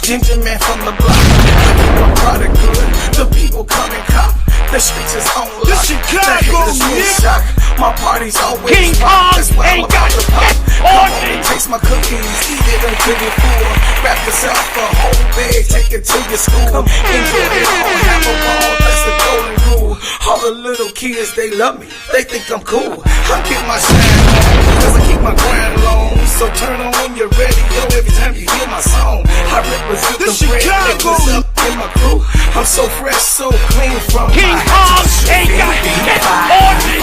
Ginger man from the block. I keep my product good. The people come and cop. The streets is on lock. The haters get shocked. My party's always King rock. Kong That's why I'm ain't about got to pop. shit Come on on me. and taste my cookies. Eat it until you're full. Wrap yourself a whole bag. Take it to your school. Enjoy it all. Have a ball. That's the golden rule. All the little kids, they love me. They think I'm cool. I get my shine on. Cause I keep my grind long. So turn on when you're ready. Yo, every time you hear my song, I represent the Chicago up in my crew. I'm so fresh, so clean from King Kong ain't got shit on me.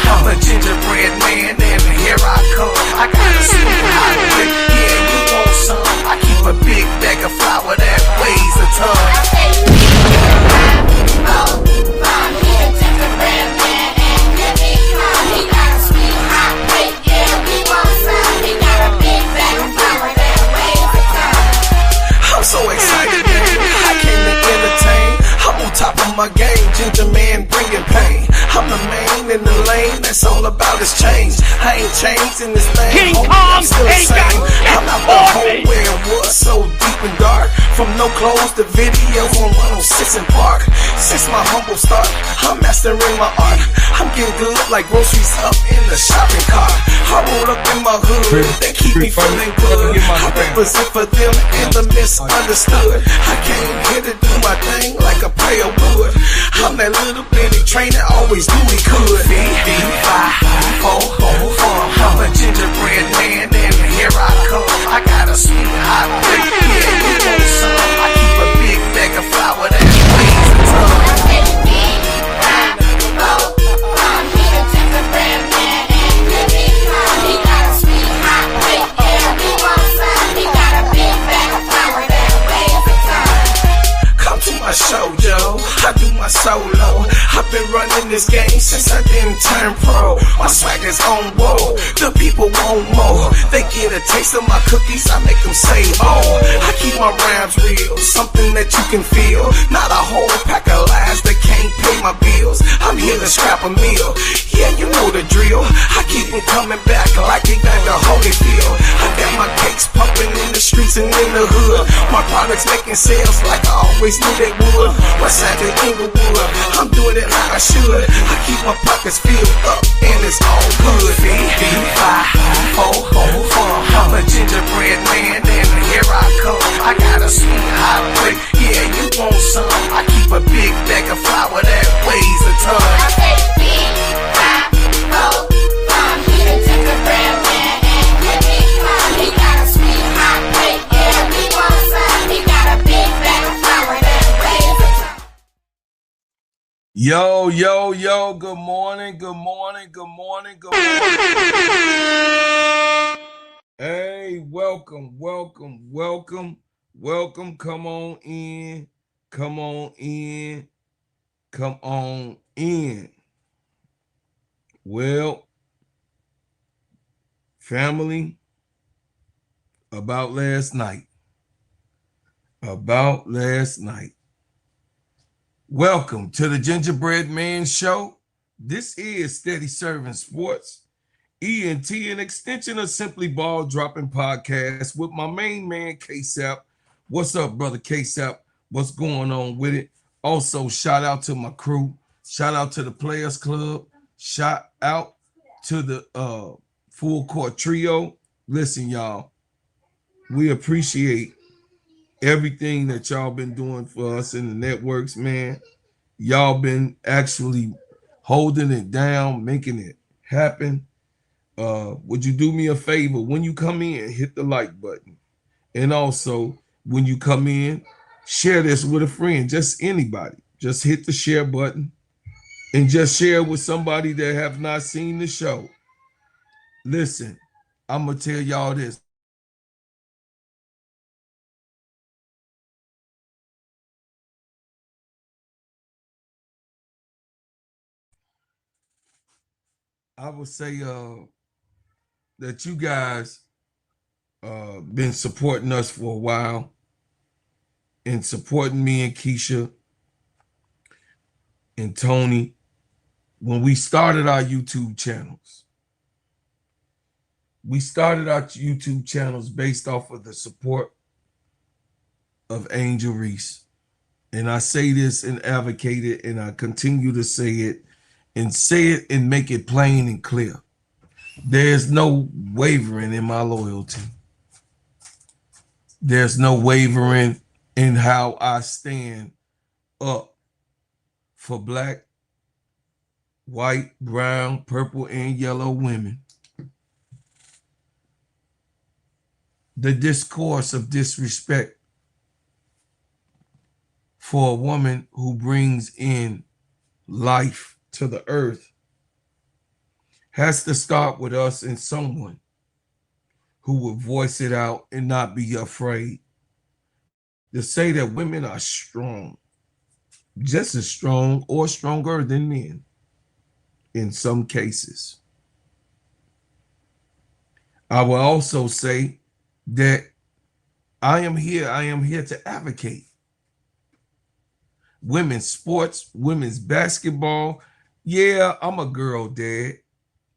I'm a gingerbread man, and here I come. I got a sweet hot lick, yeah, you want some? I keep a big bag of flour that weighs a ton. I'm so excited, man. I came to entertain. I'm on top of my game, ginger man bringing pain. I'm the main in the lane, that's all about is change. I ain't changed in this thing, King homie, Kong I'm still the ain't same. got I'm out the on hole me. where it was so deep and dark. From no clothes to videos on 106 and Park. Since my humble start, I'm mastering my art. I'm getting good like groceries up in the shopping cart. I roll up in my hood, they keep me feeling good. I represent for them and the misunderstood. I came here to do my thing like a player would. I'm that little bitty train that always knew he could. I'm a gingerbread man, and here I come. I got a sweet hot lick, yeah, you want some? I keep a big bag of flour that weighs a ton. My show, Joe. I do my solo. I've been running this game since I didn't turn pro. My swag is on whoa. The people want more. They get a taste of my cookies, I make them say, oh. I keep my rhymes real, something that you can feel. Not a whole pack of lies that can't pay my bills. I'm here to scrap a meal. Yeah, you know the drill. I keep them coming back like they got the Holyfield. I got my cakes pumping in the streets and in the hood. My products making sales like I always knew they would. Westside to Inglewood, I'm doing it like I should. I keep my pockets filled up and it's all good. I'm a gingerbread man, and here I come. I got a sweet hot lick, yeah, you want some? I keep a big bag of flour that weighs a ton. Yo, yo, yo, good morning, good morning, good morning, good morning. Hey, welcome, welcome, welcome, welcome. Come on in, come on in, come on in. Well, family, about last night. Welcome to the Gingerbread Man Show. This is Steady Serving Sports, ENT, an extension of Simply Ball Dropping Podcast with my main man, K-Sap. What's up, brother K-Sap? What's going on with it? Also, shout out to my crew. Shout out to the Players Club. Shout out to the Full Court Trio. Listen, y'all, we appreciate everything that y'all been doing for us in the networks, man. Y'all been actually holding it down, making it happen. Would you do me a favor? When you come in, hit the like button. And also, when you come in, share this with a friend, just anybody. Just hit the share button and just share with somebody that have not seen the show. Listen, I'm going to tell y'all this. I would say that you guys been supporting us for a while and supporting me and Keisha and Tony when we started our YouTube channels. We started our YouTube channels based off of the support of Angel Reese. And I say this and advocate it, and I continue to say it and make it plain and clear. There's no wavering in my loyalty. There's no wavering in how I stand up for black, white, brown, purple, and yellow women. The discourse of disrespect for a woman who brings in life to the earth has to start with us and someone who will voice it out and not be afraid to say that women are strong, just as strong or stronger than men in some cases. I will also say that I am here to advocate women's sports, women's basketball. Yeah, I'm a girl dad,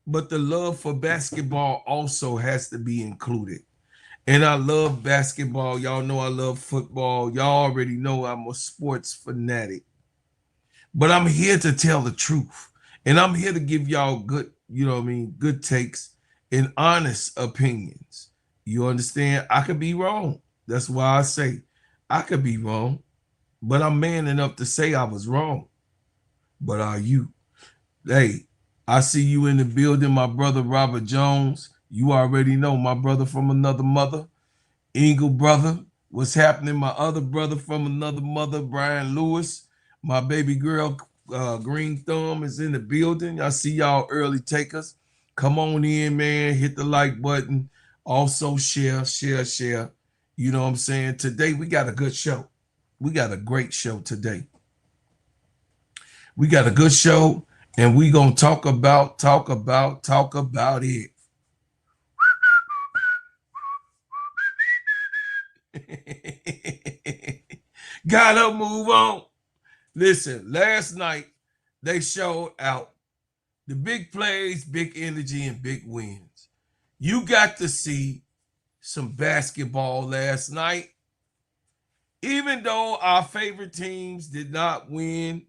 but the love for basketball also has to be included. And I love basketball. Y'all know I love football. Y'all already know I'm a sports fanatic. But I'm here to tell the truth. And I'm here to give y'all good, good takes and honest opinions. You understand? I could be wrong. That's why I say I could be wrong. But I'm man enough to say I was wrong. But are you? Hey, I see you in the building, my brother Robert Jones. You already know, my brother from another mother. Eagle brother. What's happening? My other brother from another mother, Brian Lewis. My baby girl, Green Thumb, is in the building. I see y'all early takers. Come on in, man. Hit the like button. Also share. You know what I'm saying? Today, we got a good show. We got a great show today. We got a good show, and we gonna talk about it. Gotta move on. Listen, last night they showed out the big plays, big energy, and big wins. You got to see some basketball last night. Even though our favorite teams did not win,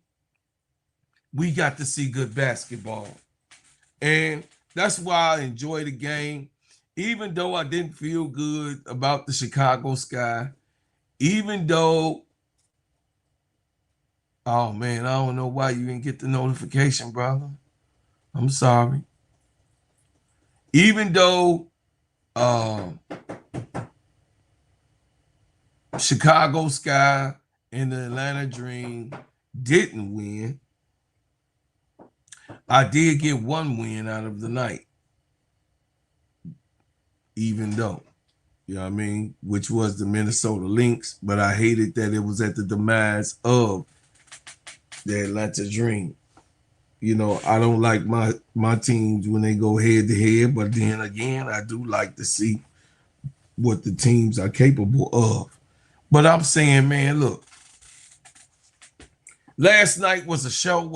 we got to see good basketball. And that's why I enjoy the game. Even though I didn't feel good about the Chicago Sky, even though, oh man, I don't know why you didn't get the notification, brother. I'm sorry. Even though Chicago Sky and the Atlanta Dream didn't win, I did get one win out of the night. Even though, you know what I mean, which was the Minnesota Lynx, but I hated that it was at the demise of the Atlanta Dream. You know, I don't like my teams when they go head to head, but then again, I do like to see what the teams are capable of. But I'm saying, man, look, last night was a show.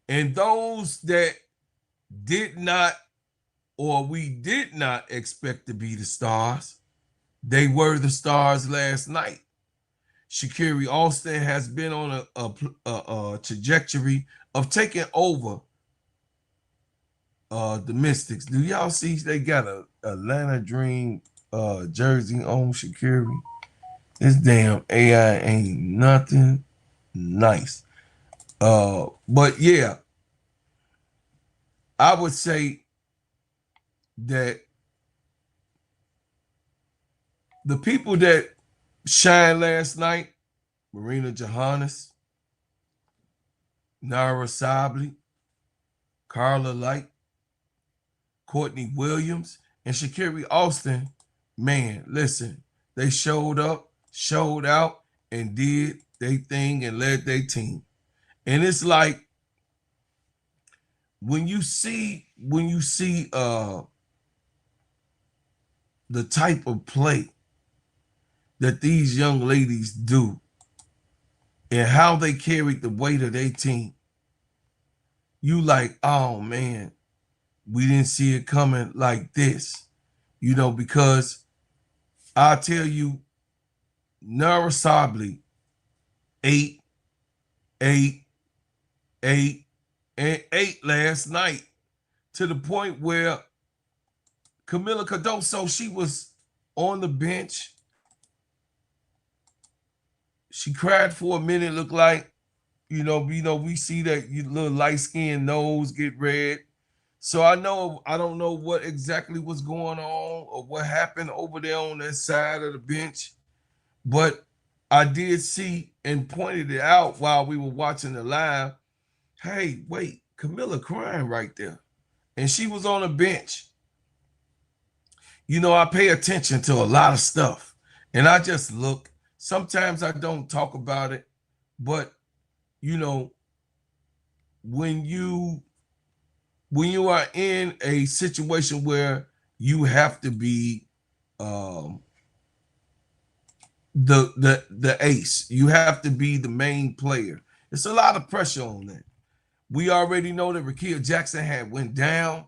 And those that did not, or we did not expect to be the stars, they were the stars last night. Sha'Carri Austin has been on a trajectory of taking over the Mystics. Do y'all see they got a Atlanta Dream jersey on Sha'Carri? This damn AI ain't nothing nice. But yeah, I would say that the people that shined last night, Marina Johannes, Nara Sably, Carla Light, Courtney Williams, and Sha'Carri Austin, man, listen, they showed up, showed out, and did their thing and led their team. And it's like when you see the type of play that these young ladies do and how they carried the weight of their team, you like, oh man, we didn't see it coming like this, you know, because I tell you, Narasabli, 8, 8, 8, and 8 last night, to the point where Kamilla Cardoso, she was on the bench. She cried for a minute, looked like, we see that your little light-skinned nose get red. So I don't know what exactly was going on or what happened over there on that side of the bench, but I did see and pointed it out while we were watching the live. Hey, wait, Kamilla crying right there. And she was on a bench. I pay attention to a lot of stuff, and I just look. Sometimes I don't talk about it, but when you are in a situation where you have to be the ace, you have to be the main player. It's a lot of pressure on that. We already know that Rakia Jackson had went down.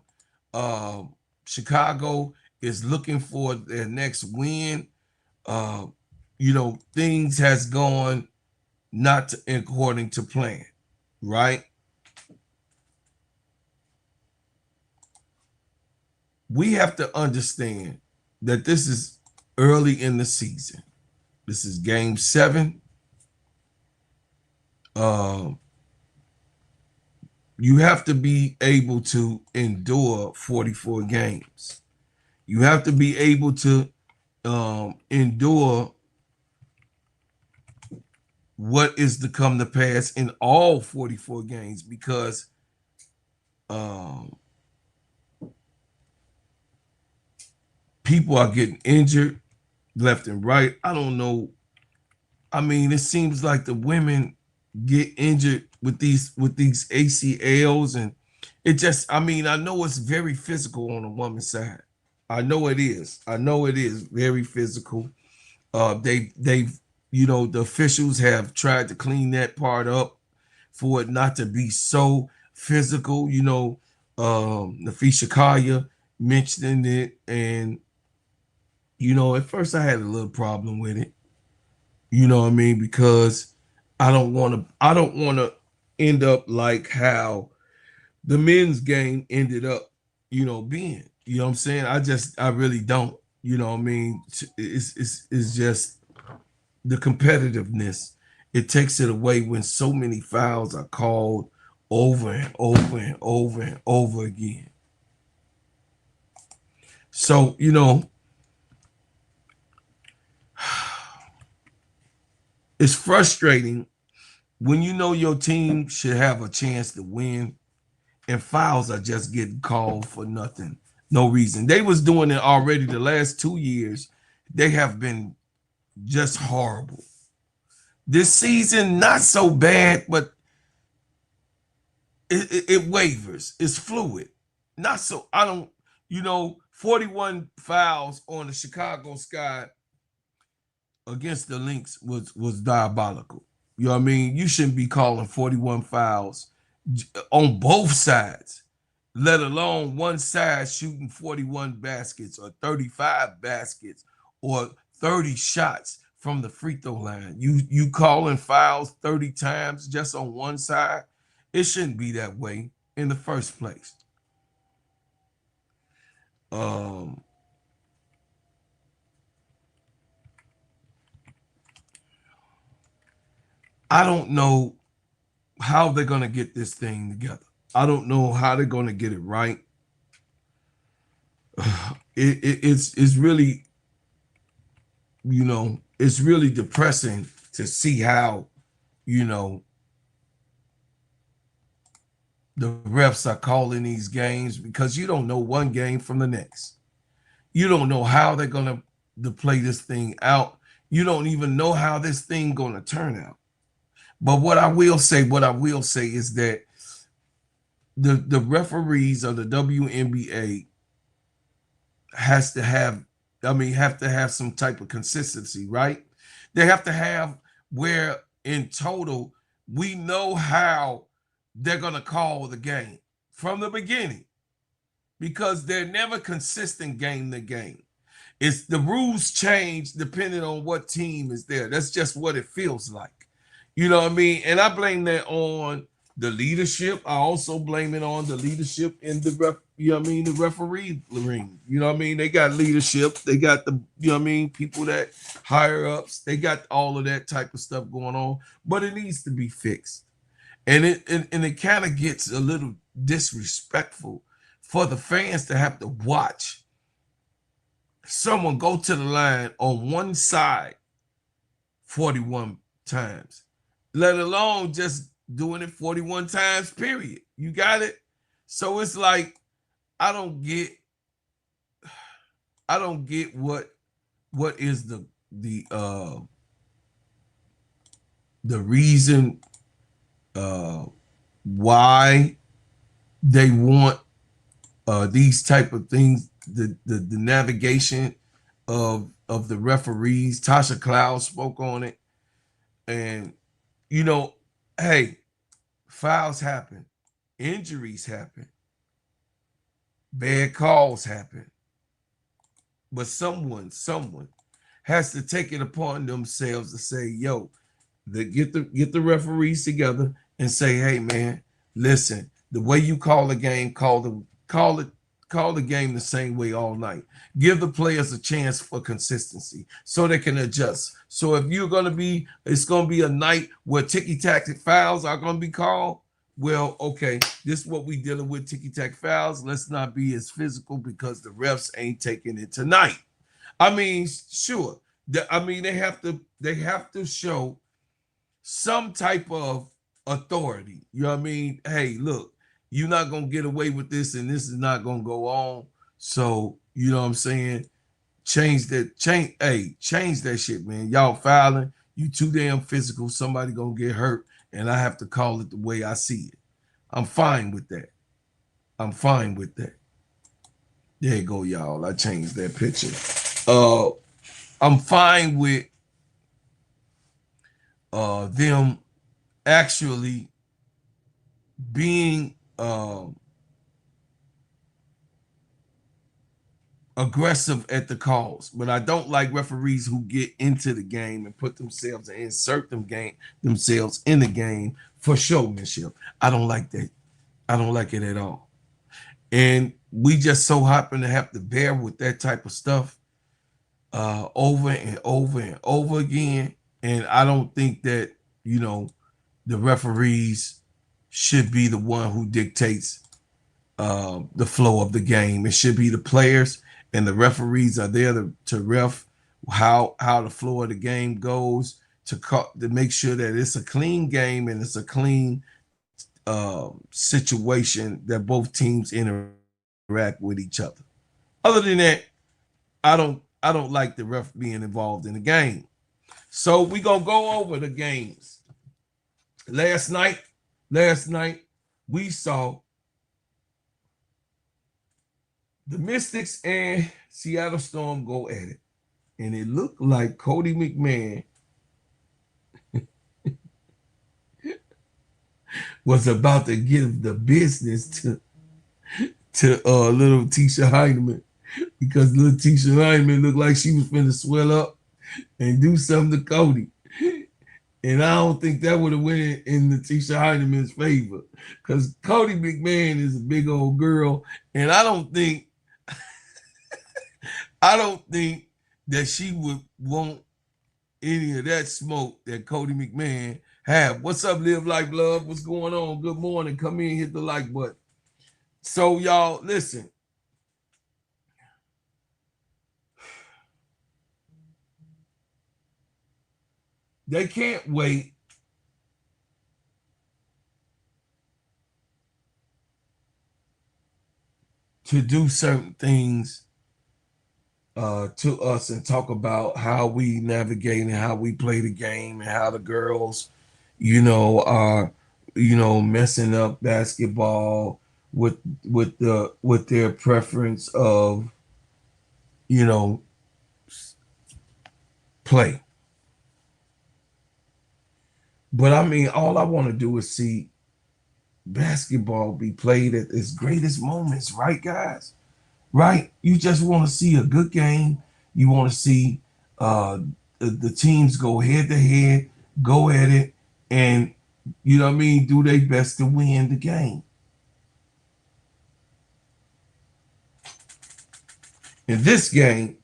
Chicago is looking for their next win. Things has gone not according to plan, right? We have to understand that this is early in the season. This is game 7. You have to be able to endure 44 games. You have to be able to endure what is to come to pass in all 44 games, because people are getting injured left and right. I don't know. I mean, it seems like the women get injured with these ACLs, and it just, I know it's very physical on the woman's side. I know it is. I know it is very physical. They've the officials have tried to clean that part up for it not to be so physical. Nafisha Kaya mentioned it, and at first I had a little problem with it. Because I don't want to end up like how the men's game ended up, being. You know what I'm saying? I really don't. It's just the competitiveness. It takes it away when so many fouls are called over and over and over and over again. So, it's frustrating when your team should have a chance to win and fouls are just getting called for nothing, no reason. They was doing it already the last 2 years. They have been just horrible. This season, not so bad, but it wavers. It's fluid. Not so, 41 fouls on the Chicago Sky against the Lynx was diabolical. You know what I mean? You shouldn't be calling 41 fouls on both sides, let alone one side shooting 41 baskets or 35 baskets or 30 shots from the free throw line. You calling fouls 30 times just on one side? It shouldn't be that way in the first place. I don't know how they're going to get this thing together. I don't know how they're going to get it right. It's really, it's really depressing to see how, the refs are calling these games, because you don't know one game from the next. You don't know how they're going to play this thing out. You don't even know how this thing going to turn out. But what I will say is that the referees of the WNBA have to have some type of consistency, right? They have to have where in total we know how they're going to call the game from the beginning, because they're never consistent game to game. It's the rules change depending on what team is there. That's just what it feels like. You know what I mean? And I blame that on the leadership. I also blame it on the leadership in the you know what I mean, the referee ring. You know what I mean? They got leadership. They got the, you know what I mean, people that higher ups. They got all of that type of stuff going on, but it needs to be fixed. And it kind of gets a little disrespectful for the fans to have to watch someone go to the line on one side 41 times, let alone just doing it 41 times, period. You got it? So it's like, I don't get what is the reason why they want these type of things, the navigation of the referees. Tasha Cloud spoke on it. And, you know, hey, fouls happen, injuries happen, bad calls happen. But someone has to take it upon themselves to say, yo, get the referees together and say, hey man, listen, the way you call the game, call the game the same way all night. Give the players a chance for consistency so they can adjust. So if it's gonna be a night where ticky-tack fouls are gonna be called, well, okay, this is what we dealing with, ticky-tack fouls. Let's not be as physical because the refs ain't taking it tonight. I mean, sure. They have to show some type of authority. You know what I mean? Hey, look, you're not gonna get away with this, and this is not gonna go on. So, you know what I'm saying? Change that shit, man. Y'all fouling, you too damn physical, somebody gonna get hurt, and I have to call it the way I see it. I'm fine with that. There you go, y'all. I changed that picture. I'm fine with them actually being aggressive at the calls, but I don't like referees who get into the game and put themselves and insert themselves in the game for showmanship. I don't like that. I don't like it at all. And we just so happen to have to bear with that type of stuff over and over and over again. And I don't think that, you know, the referees should be the one who dictates the flow of the game. It should be the players, and the referees are there to ref how the flow of the game goes, to make sure that it's a clean game and it's a clean situation that both teams interact with each other. Other than that, I don't like the ref being involved in the game. So we're gonna go over the games. Last night we saw the Mystics and Seattle Storm go at it. And it looked like Cody McMahon was about to give the business to little Tisha Heineman, because little Tisha Heineman looked like she was finna swell up and do something to Cody. And I don't think that would have went in the Tisha Heineman's favor, because Cody McMahon is a big old girl, and I don't think that she would want any of that smoke that Cody McMahon have. What's up, Live Like Love? What's going on? Good morning. Come in, hit the like button. So y'all, listen. They can't wait to do certain things to us and talk about how we navigate and how we play the game and how the girls, are, messing up basketball with their preference of, play. But I mean, all I want to do is see basketball be played at its greatest moments, right, guys? Right? You just want to see a good game. You want to see the teams go head to head, go at it, and you know what I mean, do their best to win the game. In this game,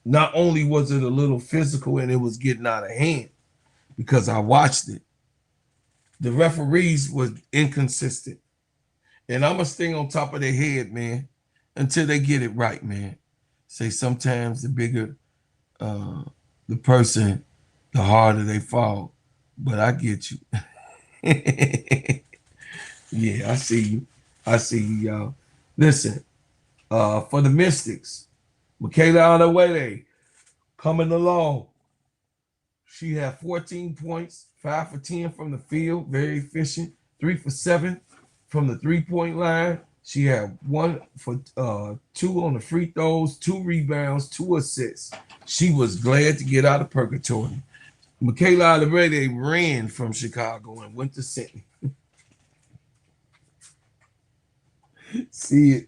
not only was it a little physical and it was getting out of hand because I watched it, the referees was inconsistent. And I'm going to stay on top of their head, man, until they get it right, man. Say sometimes the bigger the person, the harder they fall. But I get you. Yeah, I see you. I see you, y'all. Listen, for the Mystics, Kamilla coming along. She had 14 points, 5 for 10 from the field, very efficient, 3 for 7 from the three-point line. She had 1 for 2 on the free throws, 2 rebounds, 2 assists. She was glad to get out of purgatory. Kamilla ran from Chicago and went to Sydney. See it.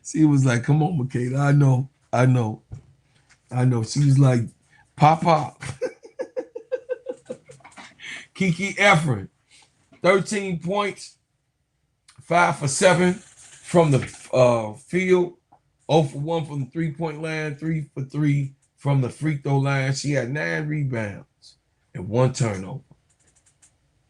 She was like, come on, Michaela. I know. She was like, pop. Kiki Efren, 13 points, 5 for 7 from the field, 0 for 1 from the three-point line, 3 for 3 from the free throw line. She had 9 rebounds and 1 turnover.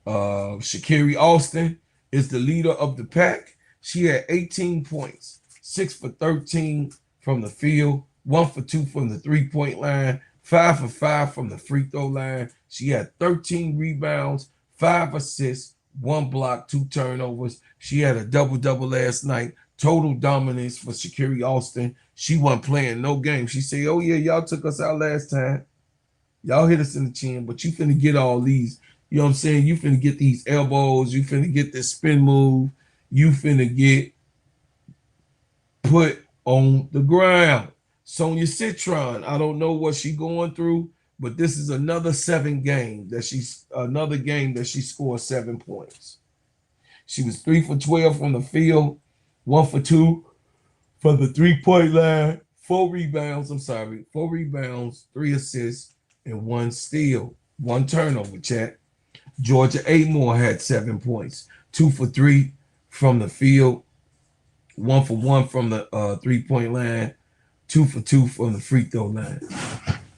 Sha'Carri Austin is the leader of the pack. She had 18 points, 6 for 13 from the field, 1 for 2 from the three-point line, 5 for 5 from the free throw line. She had 13 rebounds, 5 assists, 1 block, 2 turnovers. She had a double-double last night. Total dominance for Sha'Carri Austin. She wasn't playing no game. She said, oh, yeah, y'all took us out last time. Y'all hit us in the chin, but you finna get all these. You know what I'm saying? You finna get these elbows. You finna get this spin move. You finna get put on the ground. Sonia Citron, I don't know what she going through, but this is another game that she scored 7 points. She was 3 for 12 from the field, 1 for 2 from the three-point line, 4 rebounds, 3 assists, and 1 steal, 1 turnover, chat. Georgia Amore had 7 points, 2 for 3 from the field, 1 for 1 from the three-point line, 2 for 2 from the free throw line.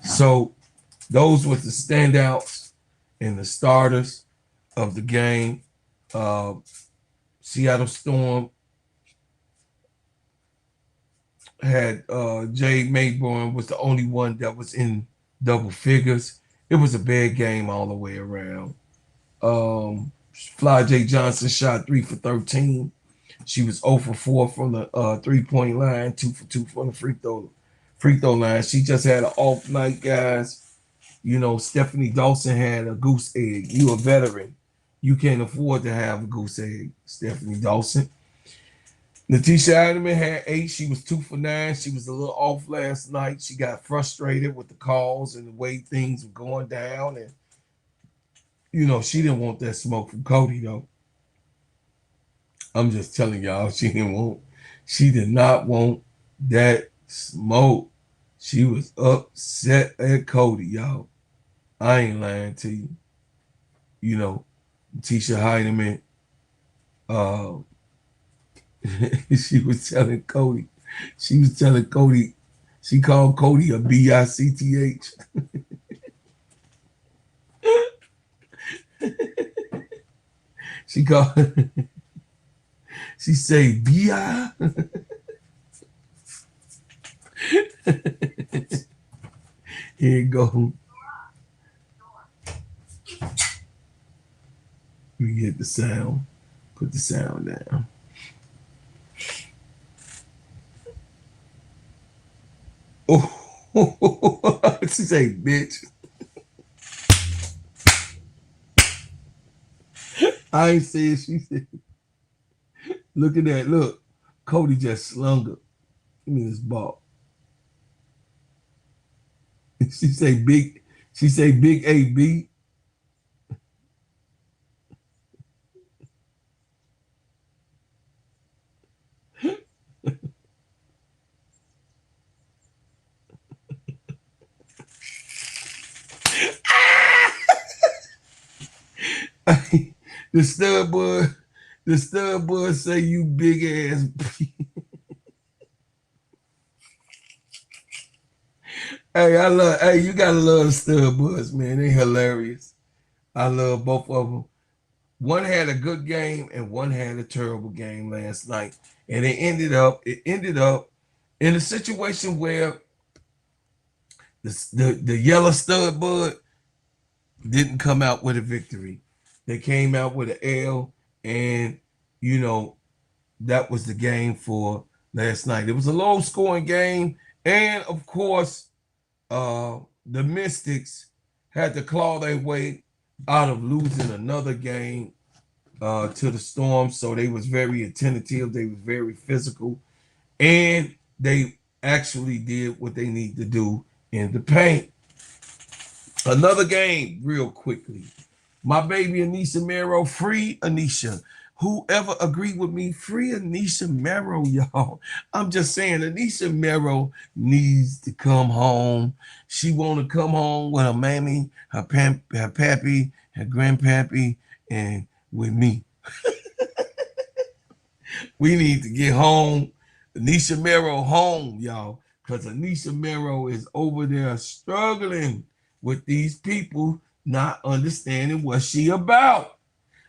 So those were the standouts and the starters of the game. Seattle Storm had Jade Mayborn was the only one that was in double figures. It was a bad game all the way around. Fly J Johnson shot 3 for 13. She was 0 for 4 from the three-point line, 2 for 2 from the free throw line. She just had an off night, guys. You know, Stephanie Dawson had a goose egg. You a veteran. You can't afford to have a goose egg, Stephanie Dawson. Natisha Adderman had 8. She was 2 for 9. She was a little off last night. She got frustrated with the calls and the way things were going down. And, you know, she didn't want that smoke from Cody, though. I'm just telling y'all, she did not want that smoke. She was upset at Cody, y'all. I ain't lying to you. You know, Tisha Heidemann, she was telling Cody, she called Cody a B-I-C-T-H. She say B-I. Here you go. We get the sound. Put the sound down. Oh, she say, bitch. I ain't saying she said. Look at that. Look. Cody just slung her. Give me this ball. She say big AB. The stud bud say you big ass. Hey, you gotta love stud buds, man. They hilarious. I love both of them. One had a good game and one had a terrible game last night. And it ended up in a situation where the yellow stud bud didn't come out with a victory. They came out with an L, and you know, that was the game for last night. It was a low scoring game, and of course, the Mystics had to claw their way out of losing another game to the Storm. So they was very attentive, they was very physical, and they actually did what they need to do in the paint. Another game, real quickly. My baby Anisha Mero, free Anisha. Whoever agreed with me, free Anisha Mero, y'all. I'm just saying, Anisha Mero needs to come home. She want to come home with her mammy, her pappy, her grandpappy, and with me. We need to get home. Anisha Mero home, y'all, because Anisha Mero is over there struggling with these people not understanding what she about.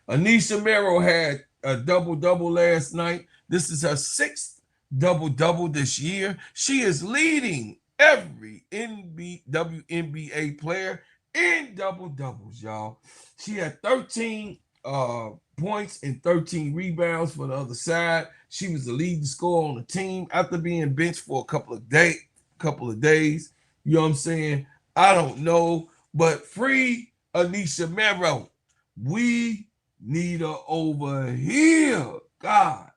Anisha Mero had a double-double last night. This is her 6th double-double this year. She is leading every WNBA player in double-doubles, y'all. She had 13 points and 13 rebounds for the other side. She was the leading scorer on the team after being benched for a couple of days. You know what I'm saying? I don't know, but free Anisha Mero. We need her over here. God,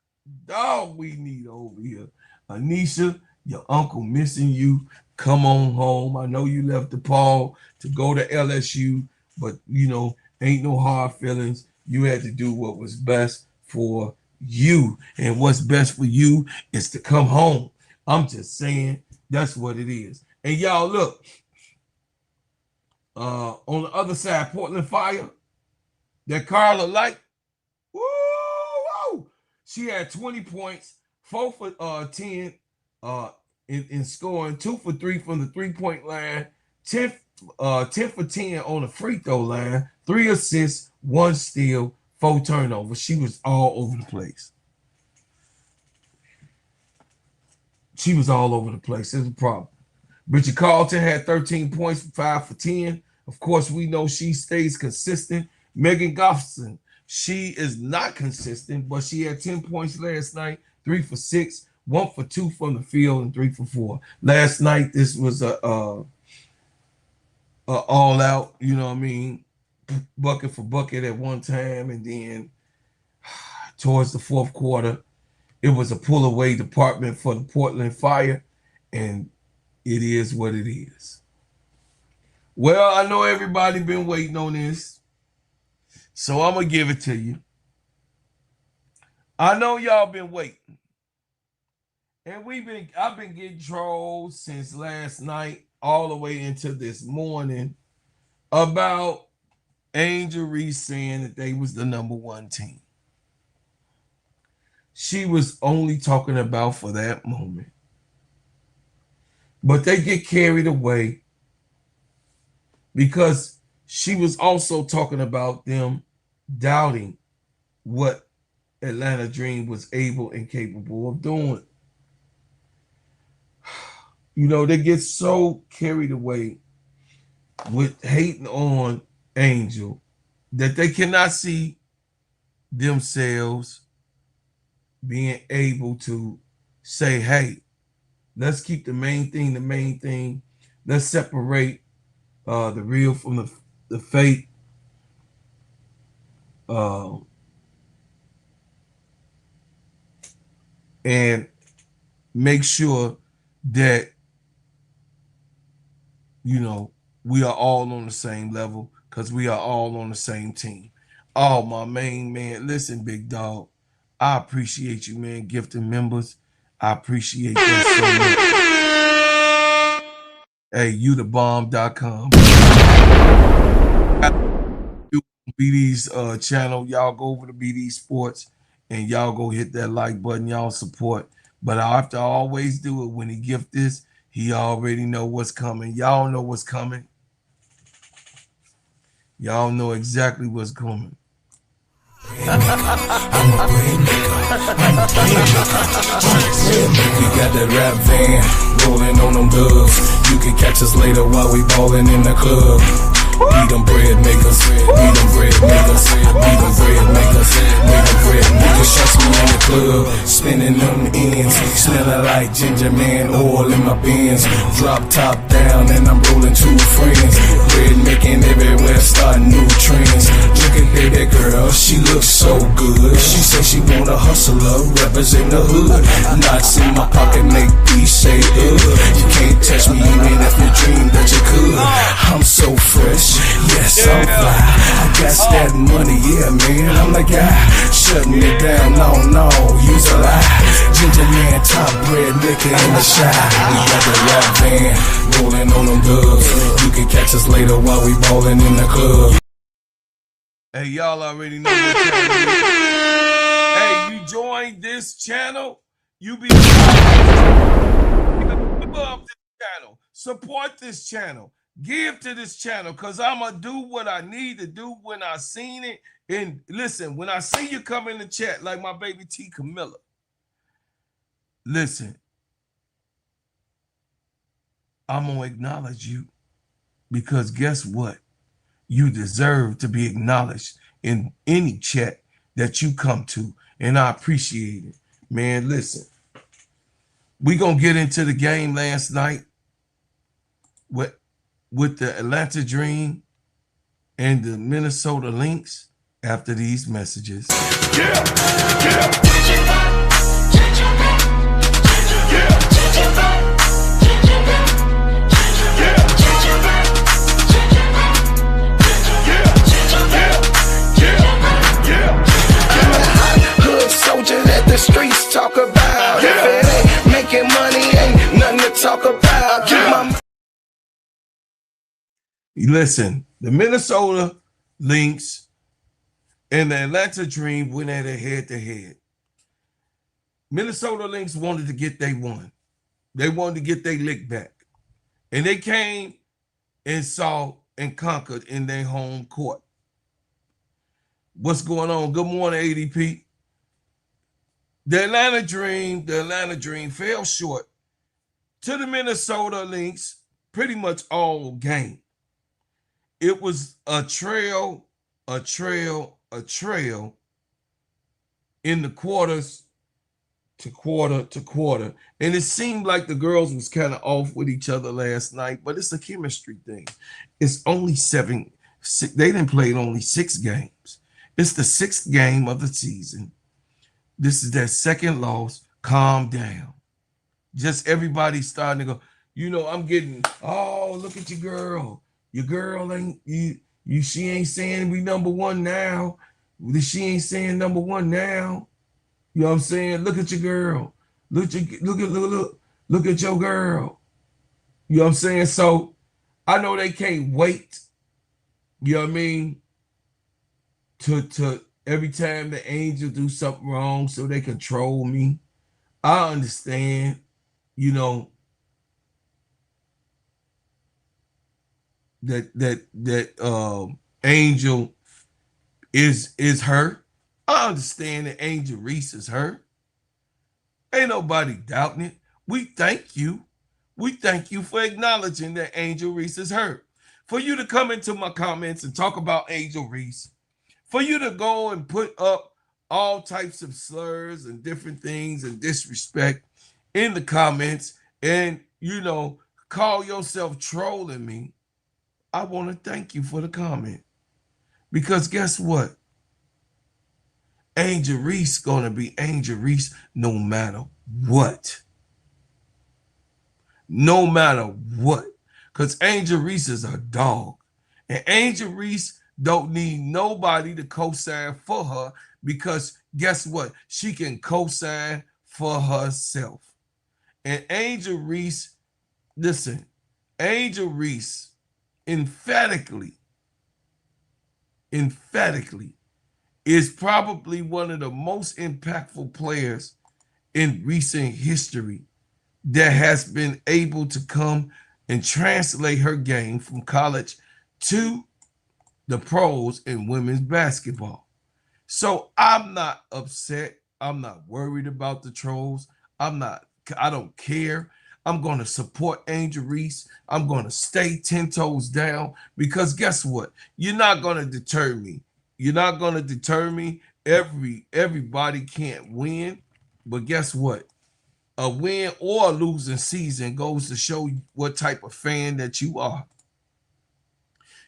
dog, we need her over here. Anisha, your uncle missing you. Come on home. I know you left DePaul to go to LSU, but you know, ain't no hard feelings. You had to do what was best for you. And what's best for you is to come home. I'm just saying, that's what it is. And y'all, look, on the other side, Portland Fire, that Carla Light, woo, she had 20 points, 4 for 10 in scoring, 2 for 3 from the three-point line, 10 for 10 on the free throw line, 3 assists, 1 steal, 4 turnovers. She was all over the place. She was all over the place. It's a problem. Bridget Carlton had 13 points, 5 for 10. Of course, we know she stays consistent. Megan Goffson, she is not consistent, but she had 10 points last night, 3 for 6, 1 for 2 from the field, and 3 for 4. Last night, this was a all out, you know what I mean, bucket for bucket at one time, and then towards the fourth quarter, it was a pull away department for the Portland Fire, and it is what it is. Well, I know everybody been waiting on this, so I'm gonna give it to you. I know y'all been waiting, and I've been getting trolled since last night all the way into this morning about Angel Reese saying that they was the #1 team. She was only talking about for that moment. But they get carried away because she was also talking about them doubting what Atlanta Dream was able and capable of doing. You know, they get so carried away with hating on Angel that they cannot see themselves being able to say, hey, let's keep the main thing the main thing. Let's separate the real from the fake. And make sure that, you know, we are all on the same level because we are all on the same team. Oh, my main man. Listen, big dog. I appreciate you, man. Gifted members. I appreciate that so much. Hey, youthebomb.com. BD's channel. Y'all go over to BD Sports and y'all go hit that like button. Y'all support. But I have to always do it when he gift this. He already know what's coming. Y'all know what's coming. Y'all know exactly what's coming. I'm a brain maker. I'm a brain maker. We got that rap van rolling on them dubs. You can catch us later while we ballin' in the club. Be them bread makers, be them bread makers, be them bread makers, be them bread makers. Shots me in the club, spinning them ends, smelling like ginger man oil in my bins. Drop top down and I'm rolling two friends. Bread making everywhere, starting new trends. Look at that girl, she looks so good. She say she want a hustler, represent the hood. Knots in my pocket make peace say You can't touch me even if you dream that you could. I'm so fresh. Yes, I'm fly. I got that money, yeah, man. I'm the guy. Shutting it down, no, use a lie. Ginger man, top bread, liquor in the shy. We got the rap van rolling on them dubs. You can catch us later while we ballin' in the club. Hey, y'all already know what channel it is. Hey, you join this channel, you be above this channel. Support this channel. Give to this channel because I'm going to do what I need to do when I seen it. And listen, when I see you come in the chat like my baby T Kamilla, listen, I'm going to acknowledge you because guess what? You deserve to be acknowledged in any chat that you come to, and I appreciate it. Man, listen, we going to get into the game last night with the Atlanta Dream and the Minnesota Lynx after these messages. Soldier that the streets talk about. If it ain't making money, ain't nothing to talk about. Keep my Listen, the Minnesota Lynx and the Atlanta Dream went at it head to head. Minnesota Lynx wanted to get their one. They wanted to get their lick back. And they came and saw and conquered in their home court. What's going on? Good morning, ADP. The Atlanta Dream fell short to the Minnesota Lynx pretty much all game. It was a trail in the quarters to quarter. And it seemed like the girls was kind of off with each other last night, but it's a chemistry thing. It's only 7. They didn't play only 6 games. It's the 6th game of the season. This is their 2nd loss. Calm down. Just everybody starting to go, I'm getting, oh, look at your girl. Your girl ain't, she ain't saying we number one now. She ain't saying number one now. You know what I'm saying? Look at your girl. Look at your girl. You know what I'm saying? So I know they can't wait. You know what I mean? To every time the Angels do something wrong so they control me. I understand, that Angel is hurt. I understand that Angel Reese is hurt. Ain't nobody doubting it. We thank you. We thank you for acknowledging that Angel Reese is hurt. For you to come into my comments and talk about Angel Reese. For you to go and put up all types of slurs and different things and disrespect in the comments and, call yourself trolling me. I want to thank you for the comment. Because guess what? Angel Reese gonna be Angel Reese no matter what. No matter what. Because Angel Reese is a dog. And Angel Reese don't need nobody to co-sign for her because guess what? She can co-sign for herself. And Angel Reese, listen, Angel Reese emphatically emphatically is probably one of the most impactful players in recent history that has been able to come and translate her game from college to the pros in women's basketball. So I'm not upset. I'm not worried about the trolls. I don't care. I'm going to support Angel Reese. I'm going to stay 10 toes down because guess what? You're not going to deter me. You're not going to deter me. Everybody can't win, but guess what? A win or a losing season goes to show what type of fan that you are.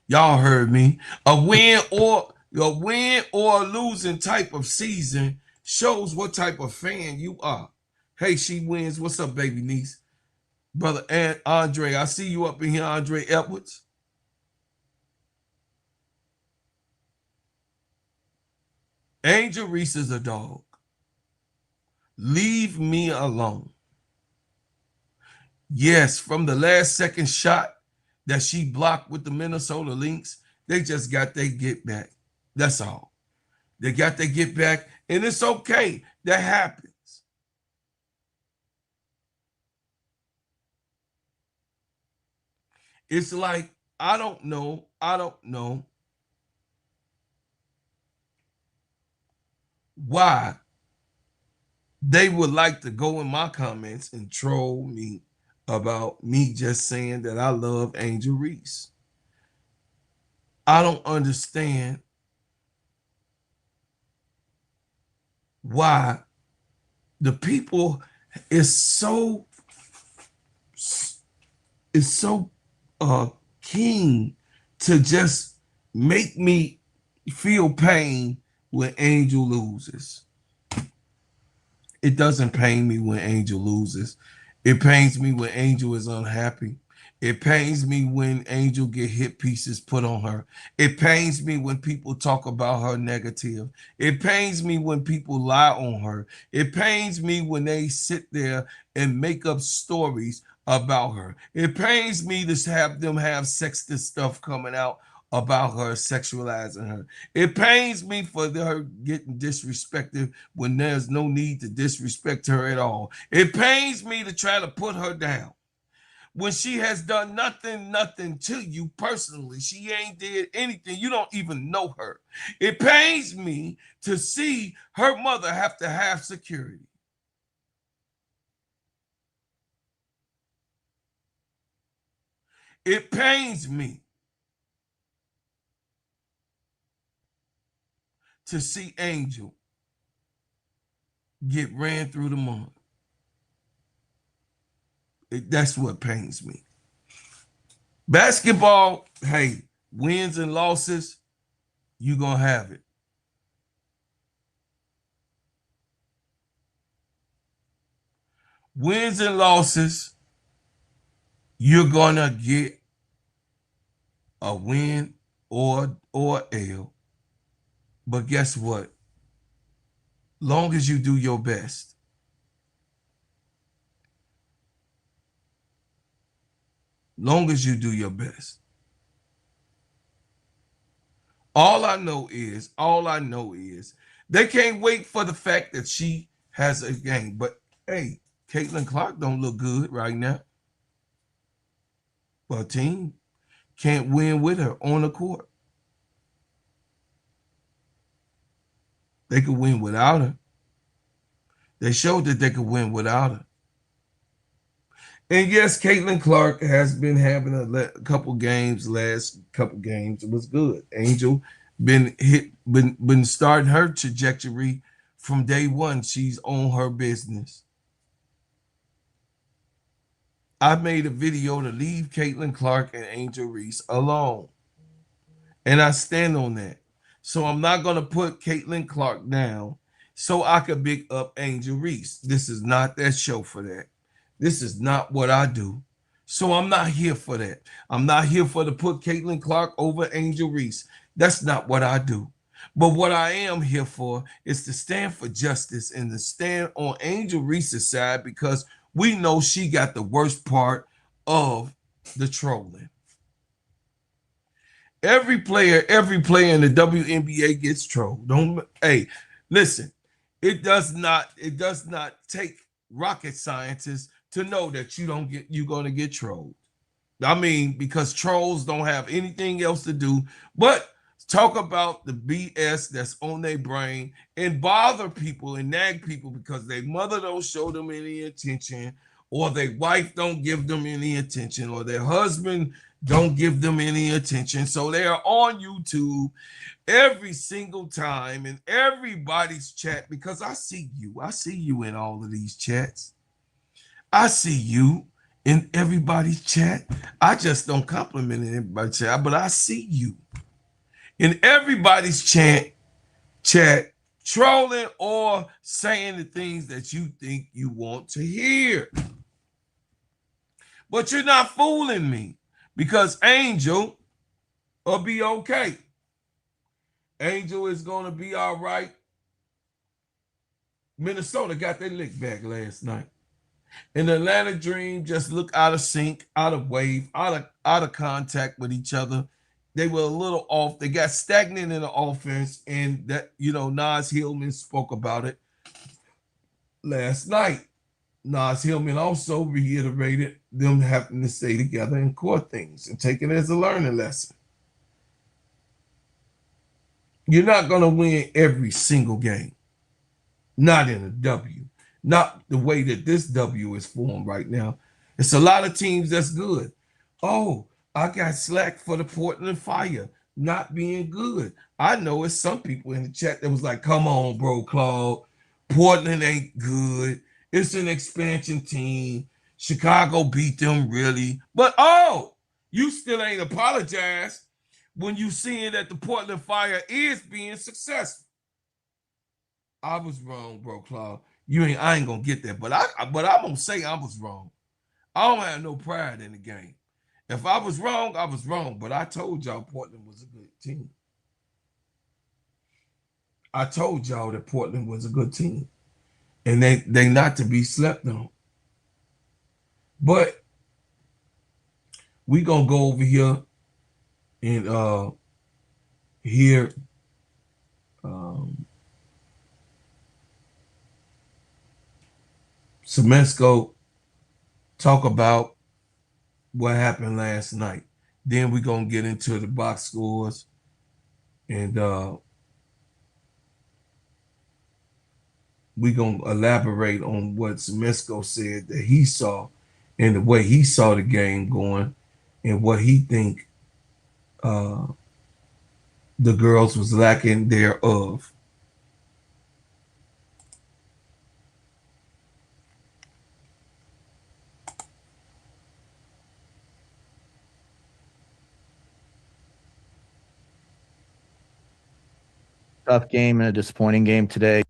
Y'all heard me. A win or a losing type of season shows what type of fan you are. Hey, she wins. What's up, baby niece? Brother and Andre, I see you up in here, Andre Edwards. Angel Reese is a dog. Leave me alone. Yes, from the last second shot that she blocked with the Minnesota Lynx, they just got their get back. That's all. They got their get back, and it's okay. That happens. It's like, I don't know why they would like to go in my comments and troll me about me just saying that I love Angel Reese. I don't understand why the people is so keen to just make me feel pain when Angel loses. It doesn't pain me when Angel loses. It pains me when Angel is unhappy. It pains me when Angel get hit pieces put on her. It pains me when people talk about her negative. It pains me when people lie on her. It pains me when they sit there and make up stories about her. It pains me to have them have sexist stuff coming out about her, sexualizing her. It pains me for her getting disrespected when there's no need to disrespect her at all. It pains me to try to put her down when she has done nothing to you personally. She ain't did anything. You don't even know her. It pains me to see her mother have to have security. It pains me to see Angel get ran through the mud. That's what pains me. Basketball, hey, wins and losses, you're going to have it. Wins and losses, you're going to get a win or L. But guess what? Long as you do your best. Long as you do your best. All I know is they can't wait for the fact that she has a game. But hey, Caitlin Clark don't look good right now. But her team can't win with her on the court. They could win without her. They showed that they could win without her. And yes, Caitlin Clark has been having a couple games. Last couple games, it was good. Angel been starting her trajectory from day one. She's on her business. I made a video to leave Caitlin Clark and Angel Reese alone, and I stand on that. So I'm not gonna put Caitlin Clark down so I could big up Angel Reese. This is not that show for that. This is not what I do. So I'm not here for that. I'm not here for to put Caitlin Clark over Angel Reese. That's not what I do. But what I am here for is to stand for justice and to stand on Angel Reese's side because we know she got the worst part of the trolling. Every player in the WNBA gets trolled. Listen, it does not take rocket scientists to know that you're gonna get trolled. I mean, because trolls don't have anything else to do but talk about the BS that's on their brain and bother people and nag people because their mother don't show them any attention, or their wife don't give them any attention, or their husband don't give them any attention. So they are on YouTube every single time in everybody's chat, because I see you in all of these chats. I see you in everybody's chat. I just don't compliment everybody's chat, but I see you in everybody's chat trolling or saying the things that you think you want to hear. But you're not fooling me, because Angel will be okay. Angel is going to be all right. Minnesota got their lick back last night. And the Atlanta Dream just looked out of sync, out of wave, out of contact with each other. They were a little off. They got stagnant in the offense, and that, Nas Hillman spoke about it last night. Nas Hillman also reiterated them having to stay together and core things and take it as a learning lesson. You're not going to win every single game. Not in a W. Not the way that this W is formed right now. It's a lot of teams that's good. Oh, I got slack for the Portland Fire not being good. I know it's some people in the chat that was like, come on, bro, Claude. Portland ain't good. It's an expansion team. Chicago beat them, really. But, you still ain't apologized when you seeing that the Portland Fire is being successful. I was wrong, bro, Claude. I ain't gonna get that, but I'm gonna say I was wrong. I don't have no pride in the game. If I was wrong, I was wrong. But I told y'all Portland was a good team. I told y'all that Portland was a good team, and they not to be slept on. But we gonna go over here and hear Semesco talk about what happened last night. Then we're going to get into the box scores, and we're going to elaborate on what Semesco said that he saw and the way he saw the game going and what he think the girls was lacking thereof. Tough game and a disappointing game today.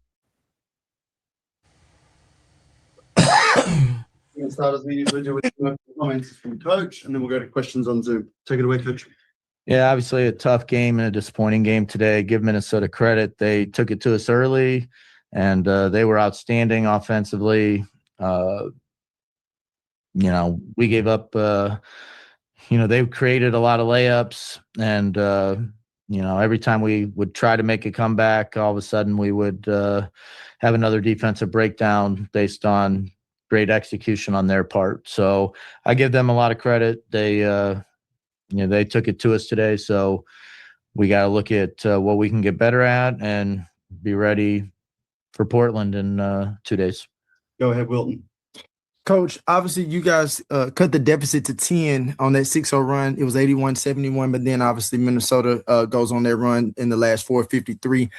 We'll start as we usually do with comments from Coach, and then we'll go to questions on Zoom. Take it away, Coach. Yeah, obviously a tough game and a disappointing game today. Give Minnesota credit. They took it to us early, and they were outstanding offensively. We gave up, they created a lot of layups, and every time we would try to make a comeback, all of a sudden we would have another defensive breakdown based on great execution on their part. So I give them a lot of credit. They took it to us today. So we got to look at what we can get better at and be ready for Portland in 2 days. Go ahead, Wilton. Coach, obviously you guys cut the deficit to 10 on that 6-0 run. It was 81-71, but then obviously Minnesota goes on their run in the last 4:53.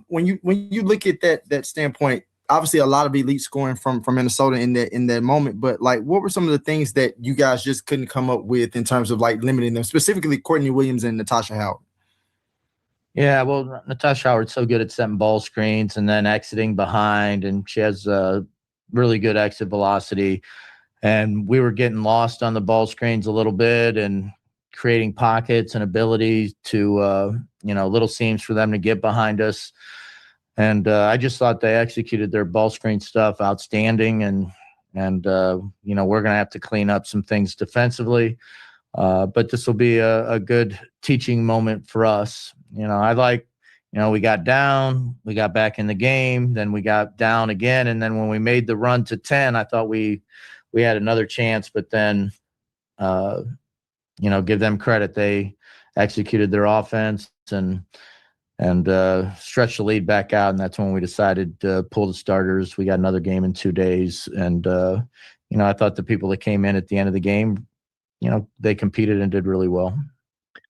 When you look at that standpoint, obviously a lot of elite scoring from Minnesota in that moment, but like what were some of the things that you guys just couldn't come up with in terms of like limiting them, specifically Courtney Williams and Natasha Howard? Yeah, well, Natasha Howard's so good at setting ball screens and then exiting behind, and she has really good exit velocity, and we were getting lost on the ball screens a little bit and creating pockets and ability to little seams for them to get behind us. And I just thought they executed their ball screen stuff outstanding, and we're going to have to clean up some things defensively. But this will be a good teaching moment for us. We got down, we got back in the game, then we got down again. And then when we made the run to 10, I thought we had another chance, but then, give them credit. They executed their offense and stretched the lead back out. And that's when we decided to pull the starters. We got another game in 2 days. And, I thought the people that came in at the end of the game, they competed and did really well.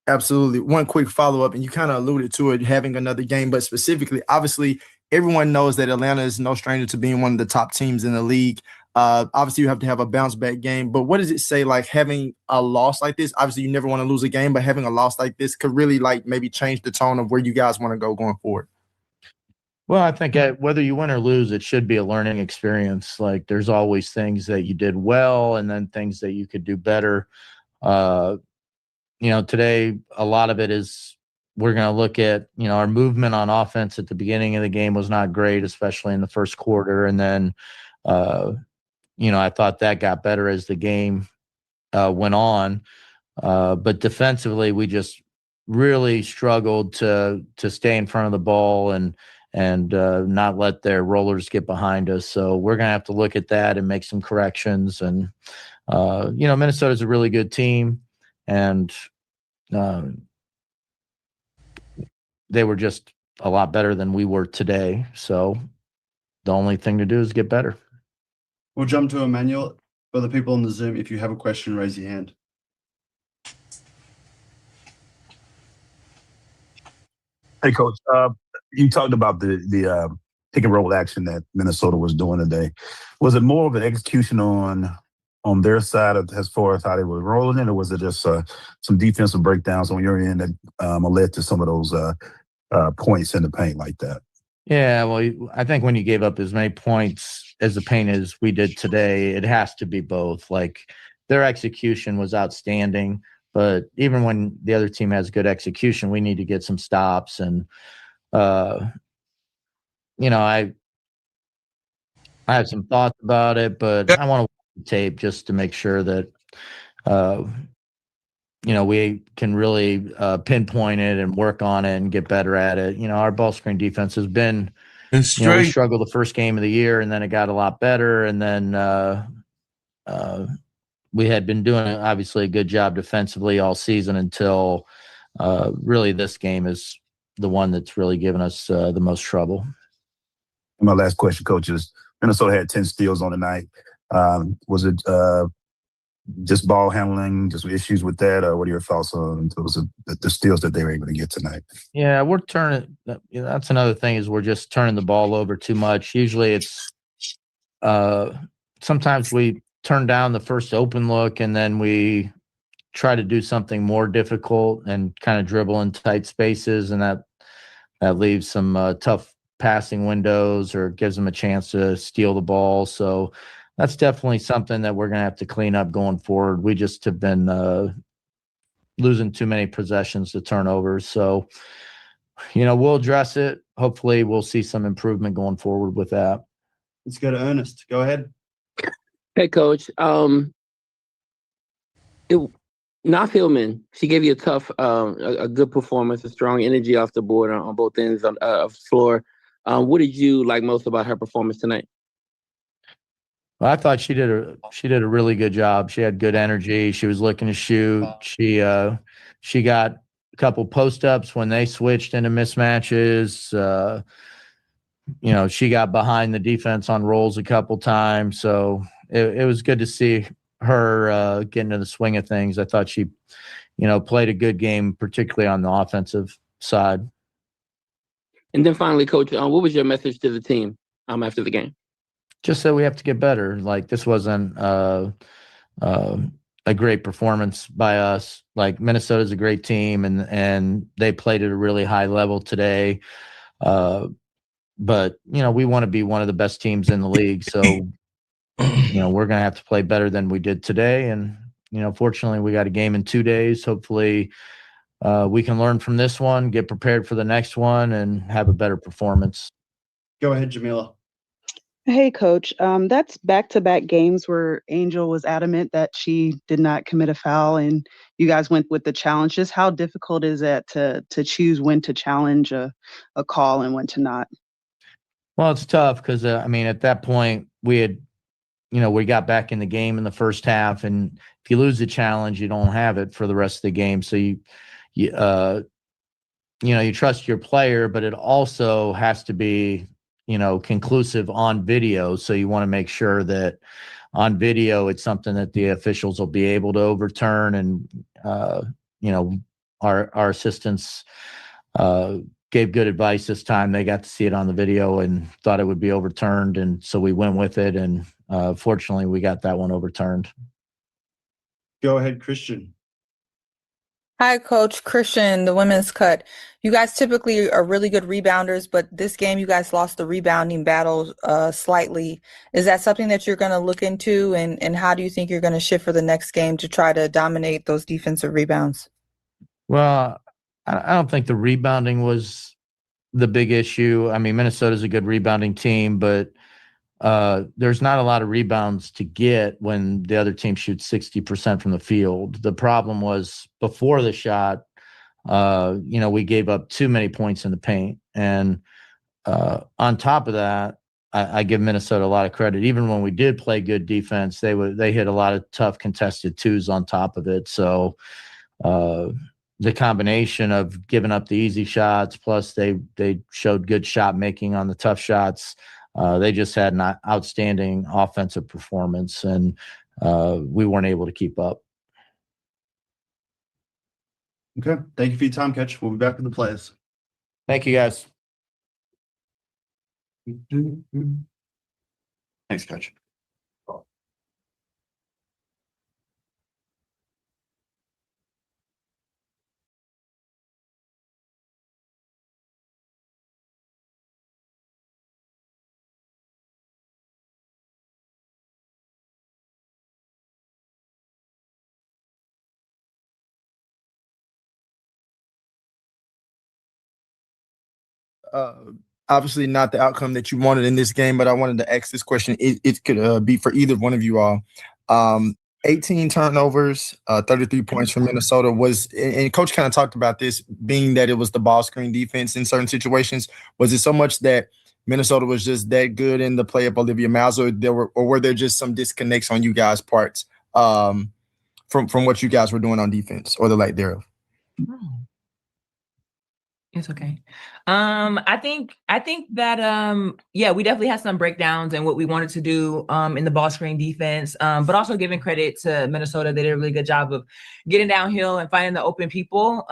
Absolutely. One quick follow-up, and you kind of alluded to it, having another game, but specifically, obviously, everyone knows that Atlanta is no stranger to being one of the top teams in the league. Obviously, you have to have a bounce-back game, but what does it say, like, having a loss like this? Obviously, you never want to lose a game, but having a loss like this could really, like, maybe change the tone of where you guys want to go going forward. Well, I think whether you win or lose, it should be a learning experience. Like, there's always things that you did well and then things that you could do better. Today, a lot of it is we're going to look at, our movement on offense at the beginning of the game was not great, especially in the first quarter. And then, I thought that got better as the game went on. But defensively, we just really struggled to stay in front of the ball and not let their rollers get behind us. So we're going to have to look at that and make some corrections. And, Minnesota's a really good team. And they were just a lot better than we were today. So the only thing to do is get better. We'll jump to Emmanuel. For the people on the Zoom, if you have a question, raise your hand. Hey, Coach. You talked about the pick and roll action that Minnesota was doing today. Was it more of an execution on their side as far as how they were rolling it, or was it just some defensive breakdowns on your end that led to some of those points in the paint like that? Yeah, well, I think when you gave up as many points as the paint as we did today, it has to be both. Like, their execution was outstanding, but even when the other team has good execution, we need to get some stops. And, I have some thoughts about it, but I want to watch the tape just to make sure that, we can really pinpoint it and work on it and get better at it. Our ball screen defense has been, we struggled the first game of the year, and then it got a lot better. And then we had been doing, obviously, a good job defensively all season until really this game is the one that's really given us the most trouble. My last question, Coach, is Minnesota had 10 steals on the night. Was it just ball handling, just issues with that, or what are your thoughts on the steals that they were able to get tonight? Yeah, we're turning. That's another thing, is we're just turning the ball over too much. Usually, it's sometimes we turn down the first open look and then we try to do something more difficult and kind of dribble in tight spaces, and that leaves some tough passing windows or gives them a chance to steal the ball. So that's definitely something that we're going to have to clean up going forward. We just have been losing too many possessions to turnovers. So, we'll address it. Hopefully we'll see some improvement going forward with that. Let's go to Ernest. Go ahead. Hey, Coach. Hillman, she gave you a tough, a good performance, a strong energy off the board on both ends of the floor. What did you like most about her performance tonight? Well, I thought she did a really good job. She had good energy. She was looking to shoot. She got a couple post ups when they switched into mismatches. She got behind the defense on rolls a couple times. So it was good to see her get into the swing of things. I thought she, played a good game, particularly on the offensive side. And then finally, Coach, what was your message to the team after the game? Just that we have to get better. Like, this wasn't a great performance by us. Like, Minnesota's a great team, and they played at a really high level today. But we want to be one of the best teams in the league. So, we're going to have to play better than we did today. And, fortunately, we got a game in 2 days. Hopefully, we can learn from this one, get prepared for the next one, and have a better performance. Go ahead, Jamila. Hey, Coach. That's back-to-back games where Angel was adamant that she did not commit a foul, and you guys went with the challenge. Just how difficult is that to choose when to challenge a call and when to not? Well, it's tough because I mean, at that point, we had, we got back in the game in the first half, and if you lose the challenge, you don't have it for the rest of the game. So you trust your player, but it also has to be, conclusive on video. So you want to make sure that on video, it's something that the officials will be able to overturn. And, our assistants gave good advice this time. They got to see it on the video and thought it would be overturned. And so we went with it. And fortunately, we got that one overturned. Go ahead, Christian. Hi, Coach. Christian, the women's cut. You guys typically are really good rebounders, but this game you guys lost the rebounding battle slightly. Is that something that you're going to look into, and how do you think you're going to shift for the next game to try to dominate those defensive rebounds? Well, I don't think the rebounding was the big issue. I mean, Minnesota's a good rebounding team, but there's not a lot of rebounds to get when the other team shoots 60% from the field. The problem was before the shot, we gave up too many points in the paint. And on top of that, I give Minnesota a lot of credit. Even when we did play good defense, they hit a lot of tough contested twos on top of it. So the combination of giving up the easy shots, plus they showed good shot making on the tough shots. They just had an outstanding offensive performance, and we weren't able to keep up. Okay. Thank you for your time, Coach. We'll be back with the players. Thank you, guys. Thanks, Coach. Obviously not the outcome that you wanted in this game, but I wanted to ask this question. It could be for either one of you all. 18 turnovers, 33 points from Minnesota and Coach kind of talked about this, being that it was the ball screen defense in certain situations. Was it so much that Minnesota was just that good in the play of Olivia Miles, or were there just some disconnects on you guys' parts from what you guys were doing on defense, or the lack thereof? It's okay. I think that we definitely had some breakdowns in what we wanted to do in the ball screen defense, but also giving credit to Minnesota. They did a really good job of getting downhill and finding the open people.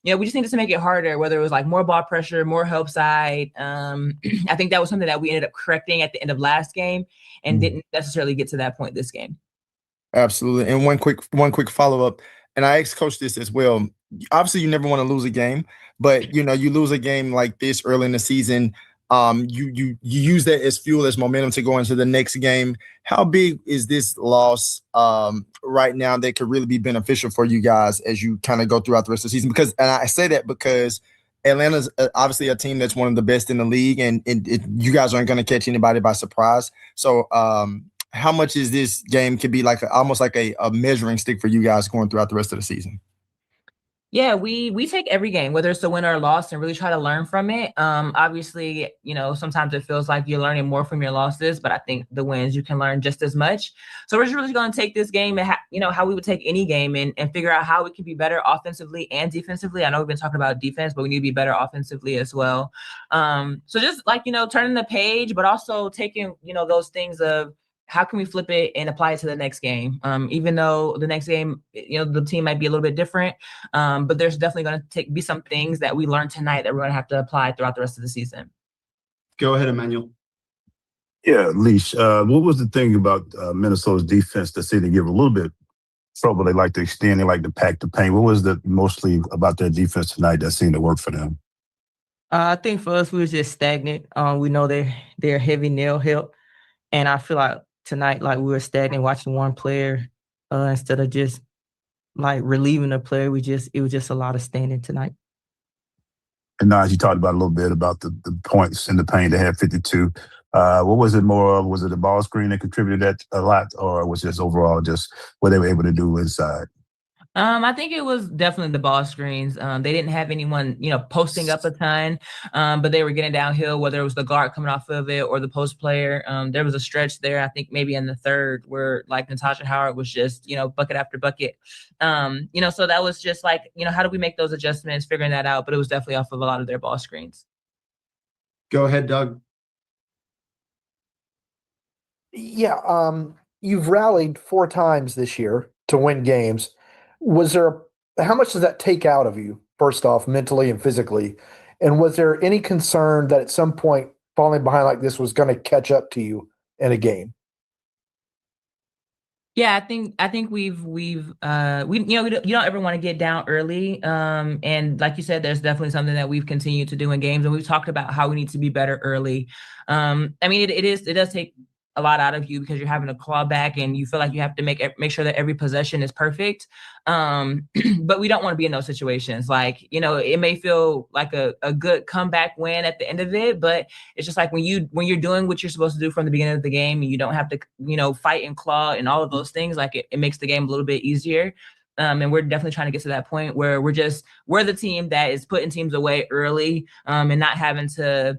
We just needed to make it harder, whether it was like more ball pressure, more help side. I think that was something that we ended up correcting at the end of last game and didn't necessarily get to that point this game. Absolutely. And one quick follow-up, and I asked Coach this as well. Obviously, you never want to lose a game, but you lose a game like this early in the season. You use that as fuel, as momentum to go into the next game. How big is this loss right now that could really be beneficial for you guys as you kind of go throughout the rest of the season? And I say that because Atlanta's obviously a team that's one of the best in the league, and you guys aren't going to catch anybody by surprise. So how much is this game could be like almost like a measuring stick for you guys going throughout the rest of the season? Yeah, we take every game, whether it's a win or a loss, and really try to learn from it. Obviously, sometimes it feels like you're learning more from your losses, but I think the wins you can learn just as much. So we're just really going to take this game and how we would take any game and figure out how we can be better offensively and defensively. I know we've been talking about defense, but we need to be better offensively as well. So just turning the page, but also taking, those things of how can we flip it and apply it to the next game? Even though the next game, the team might be a little bit different, but there's definitely going to be some things that we learned tonight that we're going to have to apply throughout the rest of the season. Go ahead, Emmanuel. Yeah, Leash, what was the thing about Minnesota's defense that seemed to give a little bit trouble? They like to extend, they like to pack the paint. What was the mostly about their defense tonight that seemed to work for them? I think for us, we were just stagnant. We know they're heavy nail help, and I feel like tonight, we were stagnant watching one player instead of just relieving a player. It was just a lot of standing tonight. And Naj, you talked about a little bit about the points in the paint. They had 52. What was it more of? Was it the ball screen that contributed that a lot, or was it just overall just what they were able to do inside? I think it was definitely the ball screens. They didn't have anyone, posting up a ton, but they were getting downhill, whether it was the guard coming off of it or the post player. There was a stretch there, I think maybe in the third, where like Natasha Howard was just, bucket after bucket. So that was just like, how do we make those adjustments, figuring that out? But it was definitely off of a lot of their ball screens. Go ahead, Doug. Yeah, you've rallied 4 times this year to win games. How much does that take out of you, first off, mentally and physically? And was there any concern that at some point falling behind like this was going to catch up to you in a game? Yeah, I think we you don't ever want to get down early. And like you said, there's definitely something that we've continued to do in games, and we've talked about how we need to be better early. I mean, it does take a lot out of you because you're having to claw back and you feel like you have to make sure that every possession is perfect. But we don't want to be in those situations. Like, it may feel like a good comeback win at the end of it, but it's just like when you're doing what you're supposed to do from the beginning of the game and you don't have to, fight and claw and all of those things, like it makes the game a little bit easier. And we're definitely trying to get to that point where we're the team that is putting teams away early, and not having to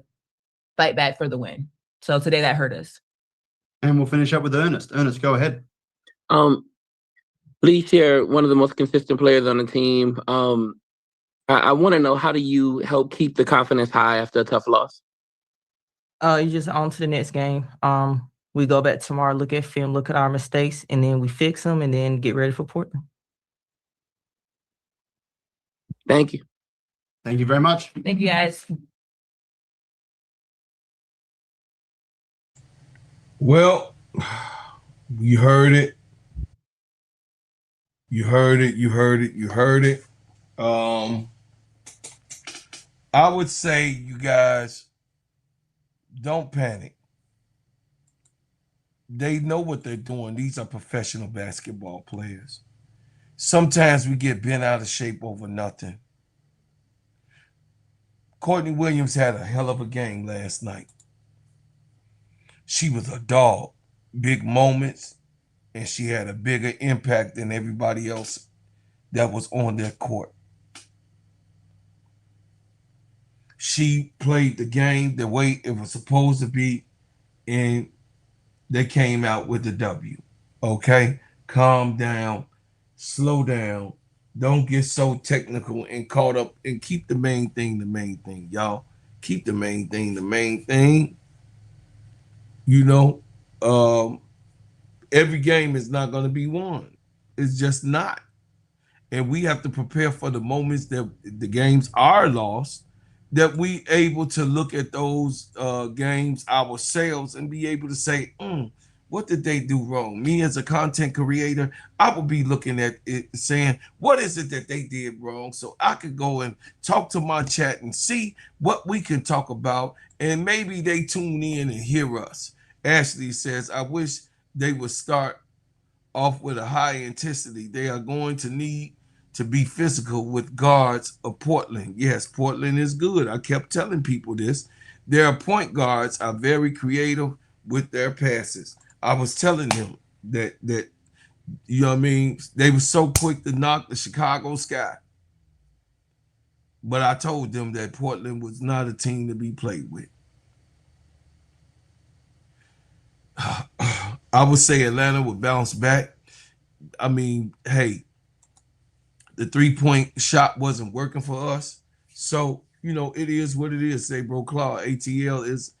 fight back for the win. So today that hurt us. And we'll finish up with Ernest. Ernest, go ahead. Please share one of the most consistent players on the team. I want to know, how do you help keep the confidence high after a tough loss? You just on to the next game. We go back tomorrow, look at film, look at our mistakes, and then we fix them and then get ready for Portland. Thank you. Thank you very much. Thank you, guys. Well, you heard it. You heard it. You heard it. You heard it. I would say, you guys, don't panic. They know what they're doing. These are professional basketball players. Sometimes we get bent out of shape over nothing. Courtney Williams had a hell of a game last night. She was a dog, big moments, and she had a bigger impact than everybody else that was on their court. She played the game the way it was supposed to be, and they came out with the W. Okay? Calm down, slow down. Don't get so technical and caught up, and keep the main thing, y'all. Keep the main thing the main thing. Every game is not going to be won. It's just not. And we have to prepare for the moments that the games are lost, that we able to look at those games ourselves and be able to say, what did they do wrong? Me as a content creator, I will be looking at it saying, what is it that they did wrong? So I could go and talk to my chat and see what we can talk about, and maybe they tune in and hear us. Ashley says, I wish they would start off with a high intensity. They are going to need to be physical with guards of Portland. Yes, Portland is good. I kept telling people this. Their point guards are very creative with their passes. I was telling them that you know what I mean? They were so quick to knock the Chicago Sky. But I told them that Portland was not a team to be played with. I would say Atlanta would bounce back. I mean, hey, the 3-point shot wasn't working for us. So, it is what it is. Say, bro, Claude, ATL is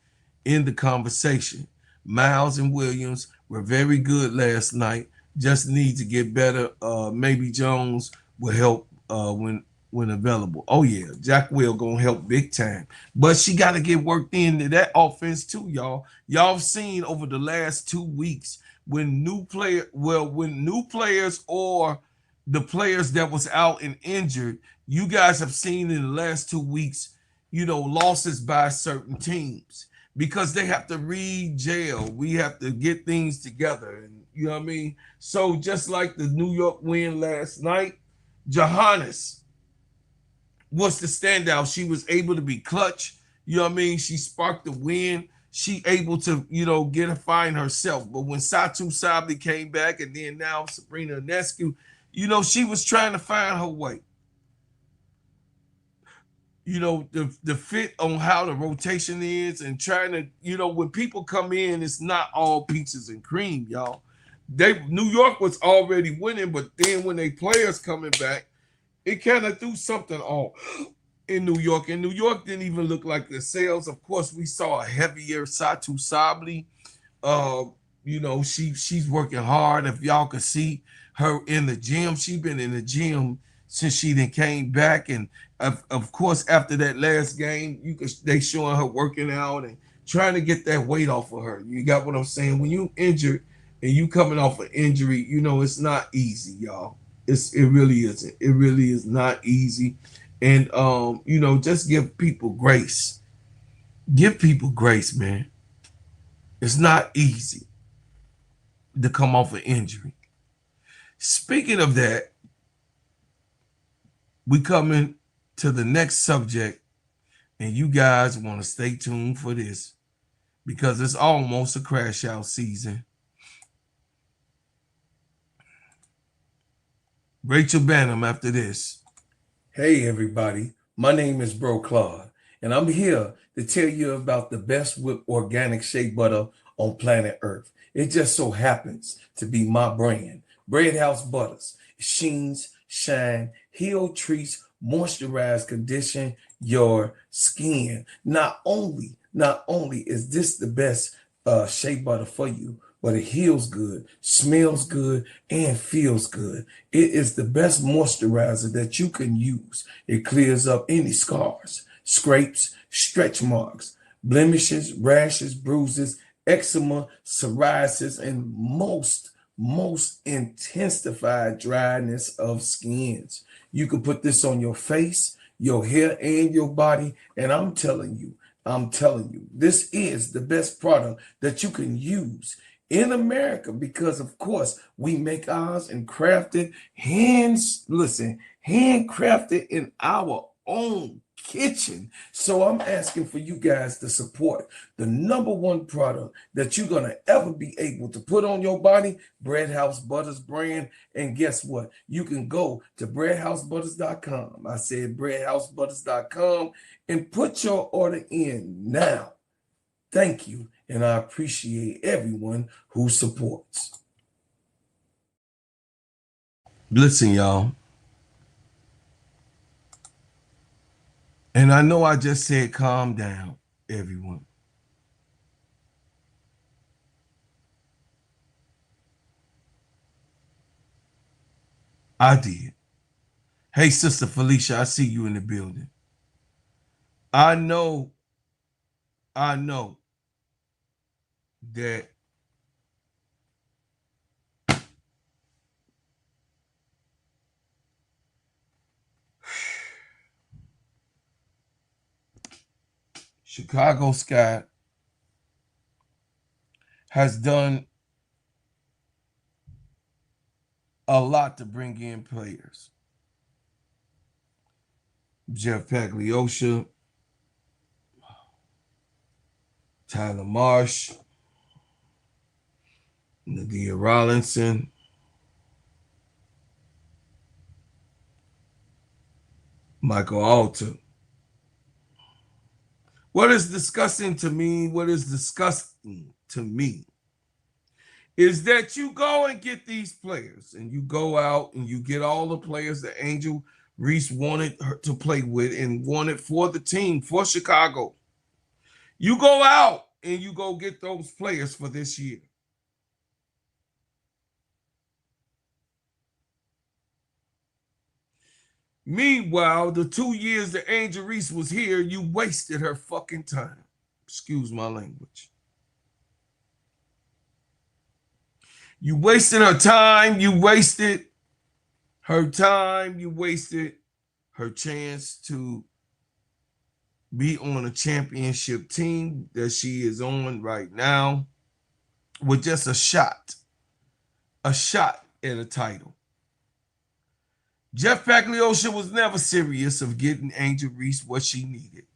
in the conversation. Miles and Williams were very good last night. Just need to get better. Maybe Jones will help when available. Oh yeah, Jack Will gonna help big time. But she got to get worked into that offense too, y'all. Y'all have seen over the last 2 weeks when new players or the players that was out and injured, you guys have seen in the last 2 weeks, losses by certain teams, because they have to re-gel. We have to get things together. And you know what I mean? So just like the New York win last night, Johannes was the standout. She was able to be clutch. You know what I mean? She sparked the win. she able to, get and find herself. But when Steadyservinsportsent came back, and then now Sabrina Ionescu, she was trying to find her way. The fit on how the rotation is, and trying to, when people come in, it's not all peaches and cream, y'all. New York was already winning, but then when they players coming back, it kind of threw something off in New York. And New York didn't even look like the sales. Of course, we saw a heavier Steadyservinsport. She's working hard. If y'all could see her in the gym, she's been in the gym since she then came back. And of course, after that last game, they showing her working out and trying to get that weight off of her. You got what I'm saying? When you injured and you coming off an injury, it's not easy, y'all. It really isn't. It really is not easy. And just give people grace. Give people grace, man. It's not easy to come off an injury. Speaking of that, we coming to the next subject, and you guys want to stay tuned for this because it's almost a crash out season. Rachel Banham after this. Hey everybody, my name is Bro Claude, and I'm here to tell you about the best whipped organic shea butter on planet Earth. It just so happens to be my brand, Bread House Butters. It sheens, shine, heal, treats, moisturize, condition your skin. Not only is this the best shea butter for you, but it heals good, smells good, and feels good. It is the best moisturizer that you can use. It clears up any scars, scrapes, stretch marks, blemishes, rashes, bruises, eczema, psoriasis, and most intensified dryness of skins. You can put this on your face, your hair, and your body, and I'm telling you, this is the best product that you can use in America, because of course we make ours and crafted handcrafted in our own kitchen. So I'm asking for you guys to support the #1 product that you're gonna ever be able to put on your body, Bread House Butters brand. And guess what? You can go to breadhousebutters.com. I said breadhousebutters.com, and put your order in now. Thank you, and I appreciate everyone who supports. Listen, y'all. And I know I just said calm down, everyone. I did. Hey, Sister Felicia, I see you in the building. I know that Chicago Sky has done a lot to bring in players. Jeff Pagliosha, Tyler Marsh, Nadia Rollinson, Michael Alter. What is disgusting to me is that you go and get these players, and you go out and you get all the players that Angel Reese wanted her to play with and wanted for the team, for Chicago. You go out and you go get those players for this year. Meanwhile, the 2 years that Angel Reese was here, you wasted her fucking time. Excuse my language. You wasted her time. You wasted her time. You wasted her chance to be on a championship team that she is on right now with just a shot at a title. Jeff Pagliosha was never serious of getting Angel Reese what she needed.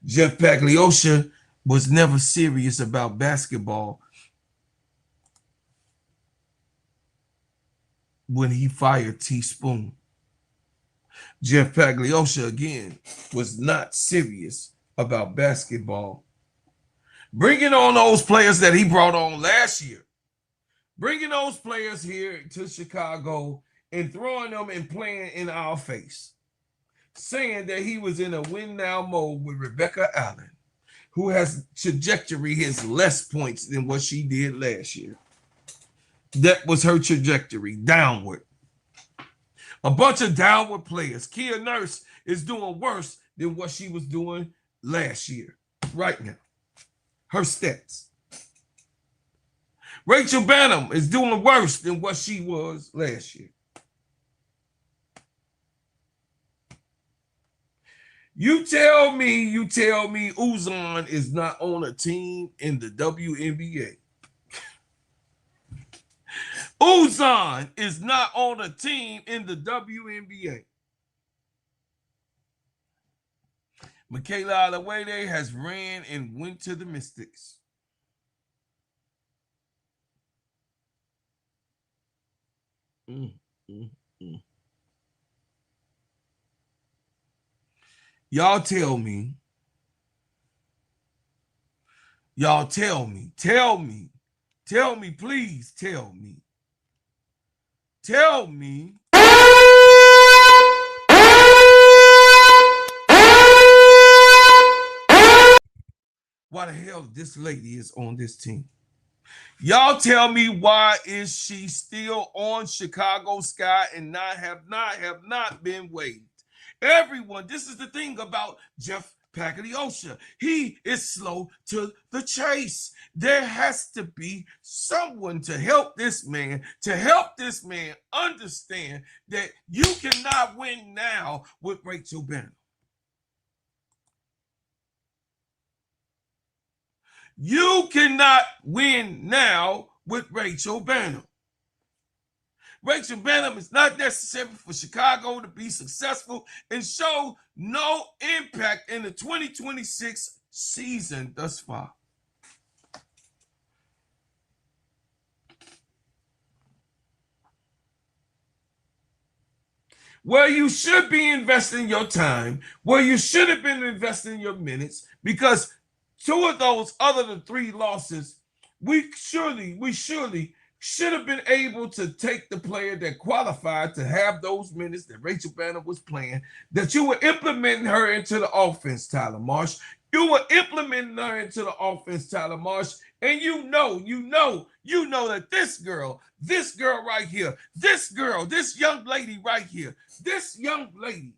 Jeff Pagliosha was never serious about basketball when he fired Teaspoon. Jeff Pagliosha, again, was not serious about basketball. Bringing on those players that he brought on last year, bringing those players here to Chicago and throwing them and playing in our face, saying that he was in a win-now mode with Rebecca Allen, who has trajectory has less points than what she did last year. That was her trajectory, downward. A bunch of downward players. Kia Nurse is doing worse than what she was doing last year, right now. Her stats. Rachel Banham is doing worse than what she was last year. You tell me Uzan is not on a team in the WNBA. Uzan is not on a team in the WNBA. Michaela Alawede has ran and went to the Mystics. Y'all tell me, please tell me. Tell me why the hell this lady is on this team. Y'all tell me, why is she still on Chicago Sky and have not been waived? Everyone, this is the thing about Jeff Pagliosha. He is slow to the chase. There has to be someone to help this man, understand that you cannot win now with Rachel Banham. You cannot win now with Rachel Banham. Rachel Banham is not necessary for Chicago to be successful and show no impact in the 2026 season thus far. Where you should be investing your time, where you should have been investing your minutes, because two of those, other than 3 losses, we surely should have been able to take the player that qualified to have those minutes that Rachel Banham was playing, that you were implementing her into the offense, Tyler Marsh. You were implementing her into the offense, Tyler Marsh, and you know that this girl right here, this young lady right here, this young lady,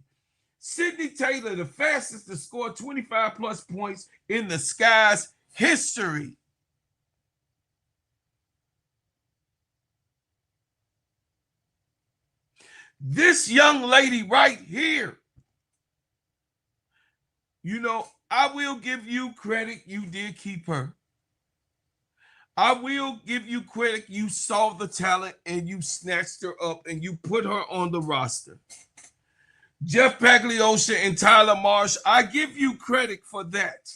Sydney Taylor, the fastest to score 25-plus points in the Sky's history. This young lady right here, I will give you credit. You did keep her. I will give you credit. You saw the talent and you snatched her up and you put her on the roster. Jeff Pagliosha and Tyler Marsh, I give you credit for that.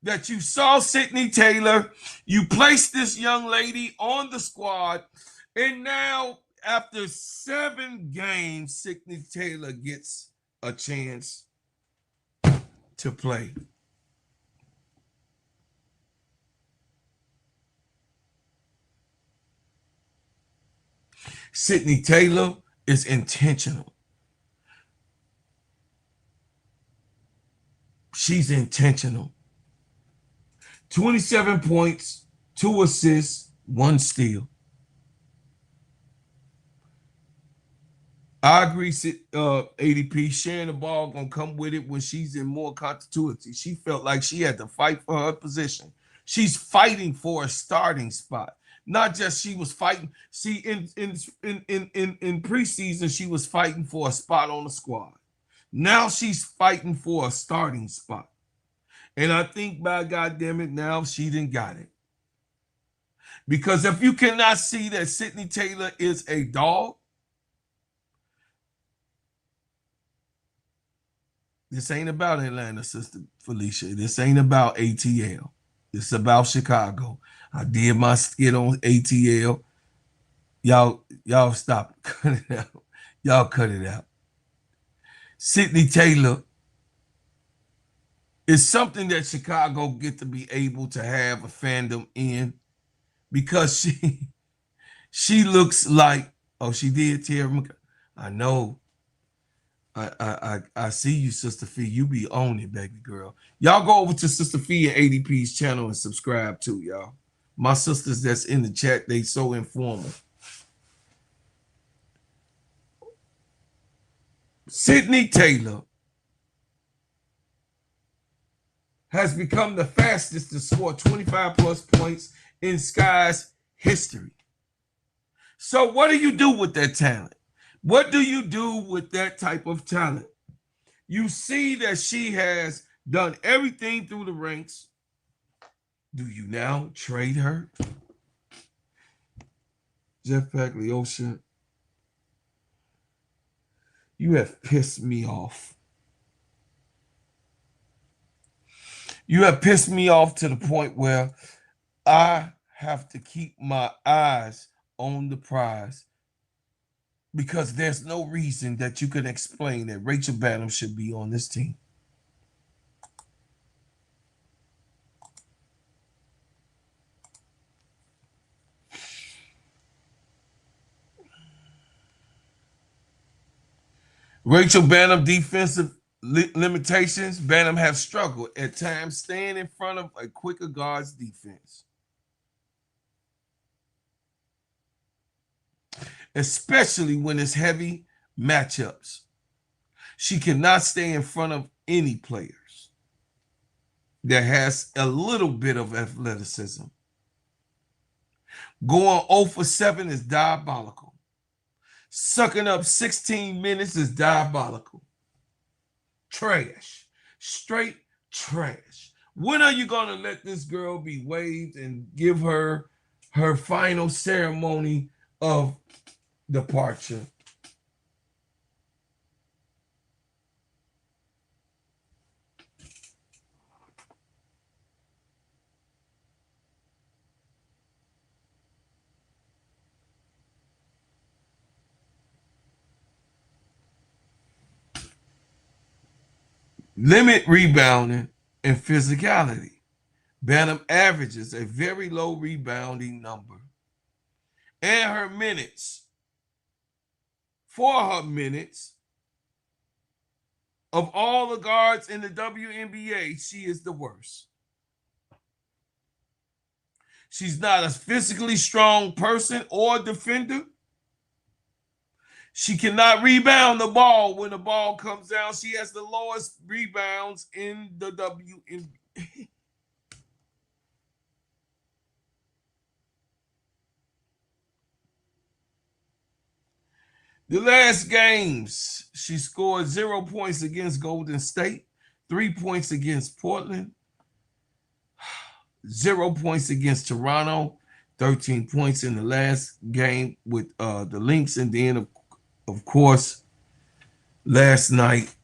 That you saw Sydney Taylor, you placed this young lady on the squad, and now after 7 games, Sydney Taylor gets a chance to play. Sydney Taylor is intentional. She's intentional. 27 points, 2 assists, 1 steal. I agree, ADP, sharing the ball gonna come with it when she's in more continuity. She felt like she had to fight for her position. She's fighting for a starting spot. Not just she was fighting. See, in preseason, she was fighting for a spot on the squad. Now she's fighting for a starting spot. And I think, by goddamn it, now she done got it. Because if you cannot see that Sydney Taylor is a dog, This ain't about Atlanta, Sister Felicia. This ain't about ATL. This is about Chicago. I did my skit on ATL. Y'all stop. Cut it out. Y'all cut it out. Sydney Taylor is something that Chicago get to be able to have a fandom in, because she looks like, oh, she did Tara. I know. I see you, Sister Fee. You be on it, baby girl. Y'all go over to Sister Fee and ADP's channel and subscribe too, y'all. My sisters that's in the chat, they so informal. Sydney Taylor has become the fastest to score 25 plus points in Sky's history. So what do you do with that talent? What do you do with that type of talent? You see that she has done everything through the ranks. Do you now trade her? Jeff Pagliosha, you have pissed me off. You have pissed me off to the point where I have to keep my eyes on the prize, because there's no reason that you can explain that Rachel Banham should be on this team. Rachel Banham defensive limitations. Banham has struggled at times staying in front of a quicker guard's defense, especially when it's heavy matchups. She cannot stay in front of any players that has a little bit of athleticism. Going 0 for 7 is diabolical. Sucking up 16 minutes is diabolical. Trash. Straight trash. When are you going to let this girl be waived and give her her final ceremony of departure? Limit rebounding and physicality. Banham averages a very low rebounding number. And her minutes, of all the guards in the WNBA, she is the worst. She's not a physically strong person or defender. She cannot rebound the ball when the ball comes down. She has the lowest rebounds in the WNBA. The last games, she scored 0 points against Golden State, 3 points against Portland, 0 points against Toronto, 13 points in the last game with the Lynx, and then of course, last night,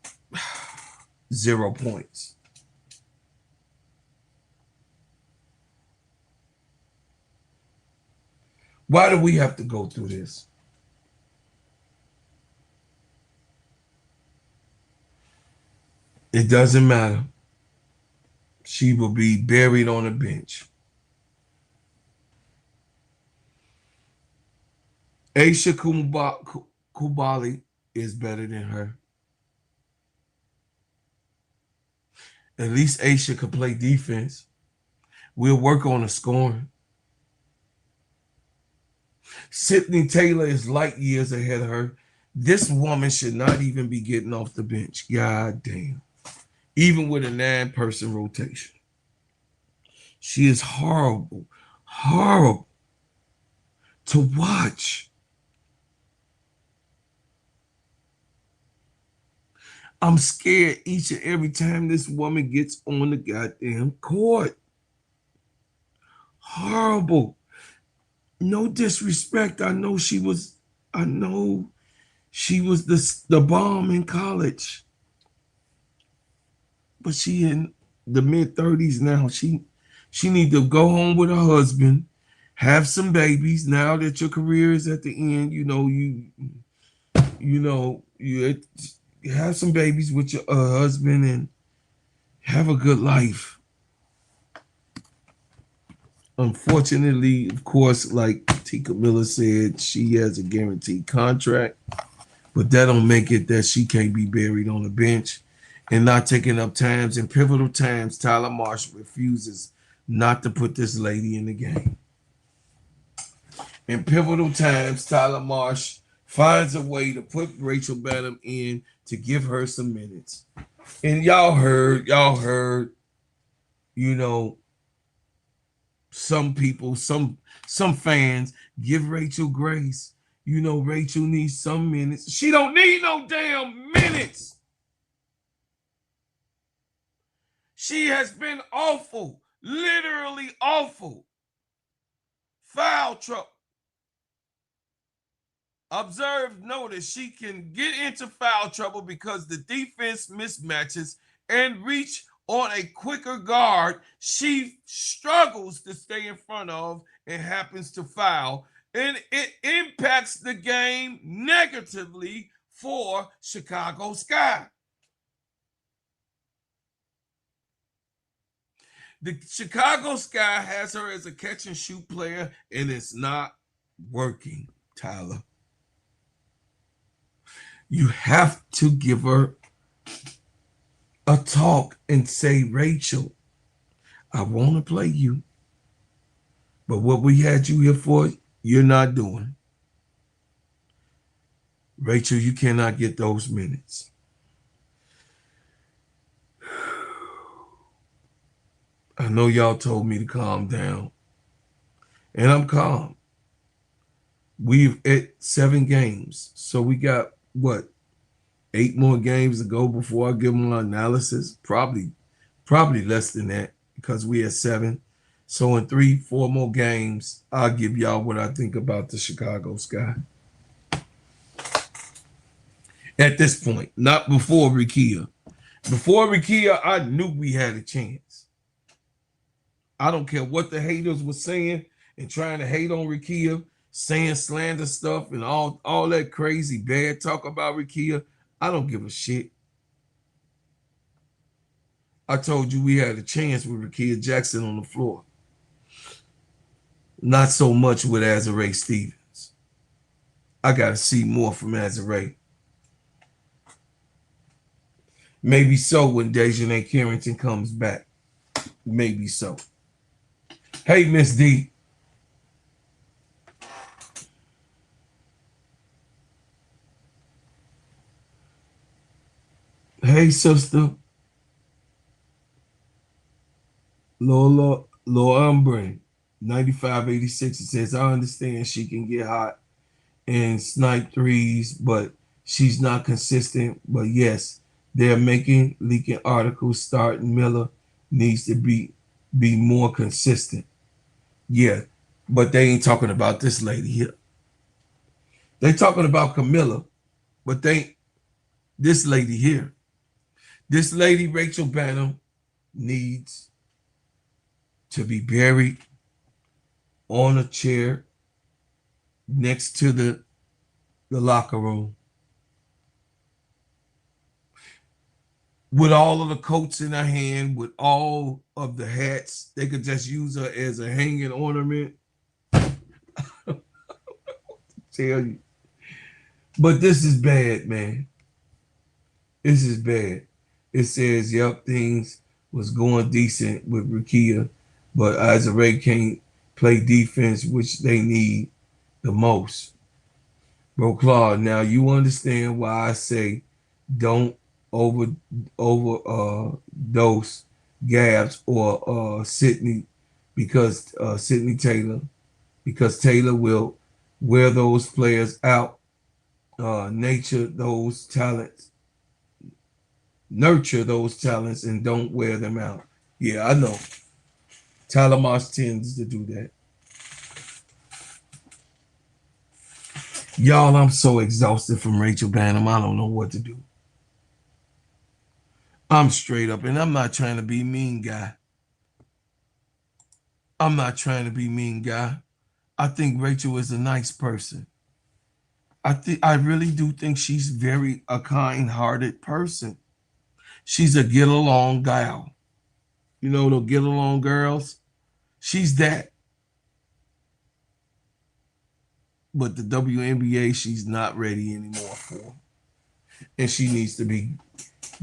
0 points. Why do we have to go through this? It doesn't matter. She will be buried on a bench. Aisha Kubali is better than her. At least Aisha could play defense. We'll work on the scoring. Sydney Taylor is light years ahead of her. This woman should not even be getting off the bench. God damn. Even with a 9-person rotation. She is horrible. Horrible to watch. I'm scared each and every time this woman gets on the goddamn court. Horrible. No disrespect. I know she was the bomb in college. but she in the mid-30s now. She need to go home with her husband, have some babies. Now that your career is at the end, you have some babies with your husband and have a good life. Unfortunately, of course, like Kamilla said, she has a guaranteed contract, but that don't make it that she can't be buried on the bench and not taking up times. In pivotal times, Tyler Marsh refuses not to put this lady in the game. In pivotal times, Tyler Marsh finds a way to put Rachel Banham in to give her some minutes. And y'all heard, some people, some fans give Rachel grace. Rachel needs some minutes. She don't need no damn minutes. She has been awful, literally awful. Foul trouble. Observe, notice she can get into foul trouble because the defense mismatches and reach on a quicker guard she struggles to stay in front of and happens to foul. And it impacts the game negatively for Chicago Sky. The Chicago Sky has her as a catch and shoot player, and it's not working, Tyler. You have to give her a talk and say, Rachel, I want to play you, but what we had you here for, you're not doing. Rachel, you cannot get those minutes. I know y'all told me to calm down, and I'm calm. We've at 7 games, so we got, 8 more games to go before I give them my analysis? Probably less than that because we had 7. So in 3-4 more games, I'll give y'all what I think about the Chicago Sky. At this point, not before Rikia. Before Rikia, I knew we had a chance. I don't care what the haters were saying and trying to hate on Rikia, saying slander stuff and all that crazy bad talk about Rikia. I don't give a shit. I told you we had a chance with Rikia Jackson on the floor. Not so much with Azurá Stevens. I got to see more from Azurá. Maybe so when Dejanay Carrington comes back. Maybe so. Hey, Miss D. Hey, sister. Loss.Wnba, 9586. It says, I understand she can get hot and snipe threes, but she's not consistent. But yes, they're leaking articles starting Miller needs to be more consistent. Yeah, but they ain't talking about this lady here. They talking about Kamilla, but this lady here. This lady, Rachel Banham, needs to be buried on a chair next to the locker room with all of the coats in her hand, with all of the hats. They could just use her as a hanging ornament. Tell you. But this is bad, man. This is bad. It says, yep, things was going decent with Rikia, but Azurá can't play defense, which they need the most. Bro, Claude, now you understand why I say don't overdose Gabs or Sydney, because Sydney Taylor, because Taylor will wear those players out, nurture those talents, and don't wear them out. Yeah, I know. Tyler Marsh tends to do that. Y'all, I'm so exhausted from Rachel Banham. I don't know what to do. I'm straight up, and I'm not trying to be mean guy. I'm not trying to be mean guy. I think Rachel is a nice person. I really do think she's very a kind-hearted person. She's a get along gal. You know the get along girls? She's that. But the WNBA, she's not ready anymore for. And she needs to be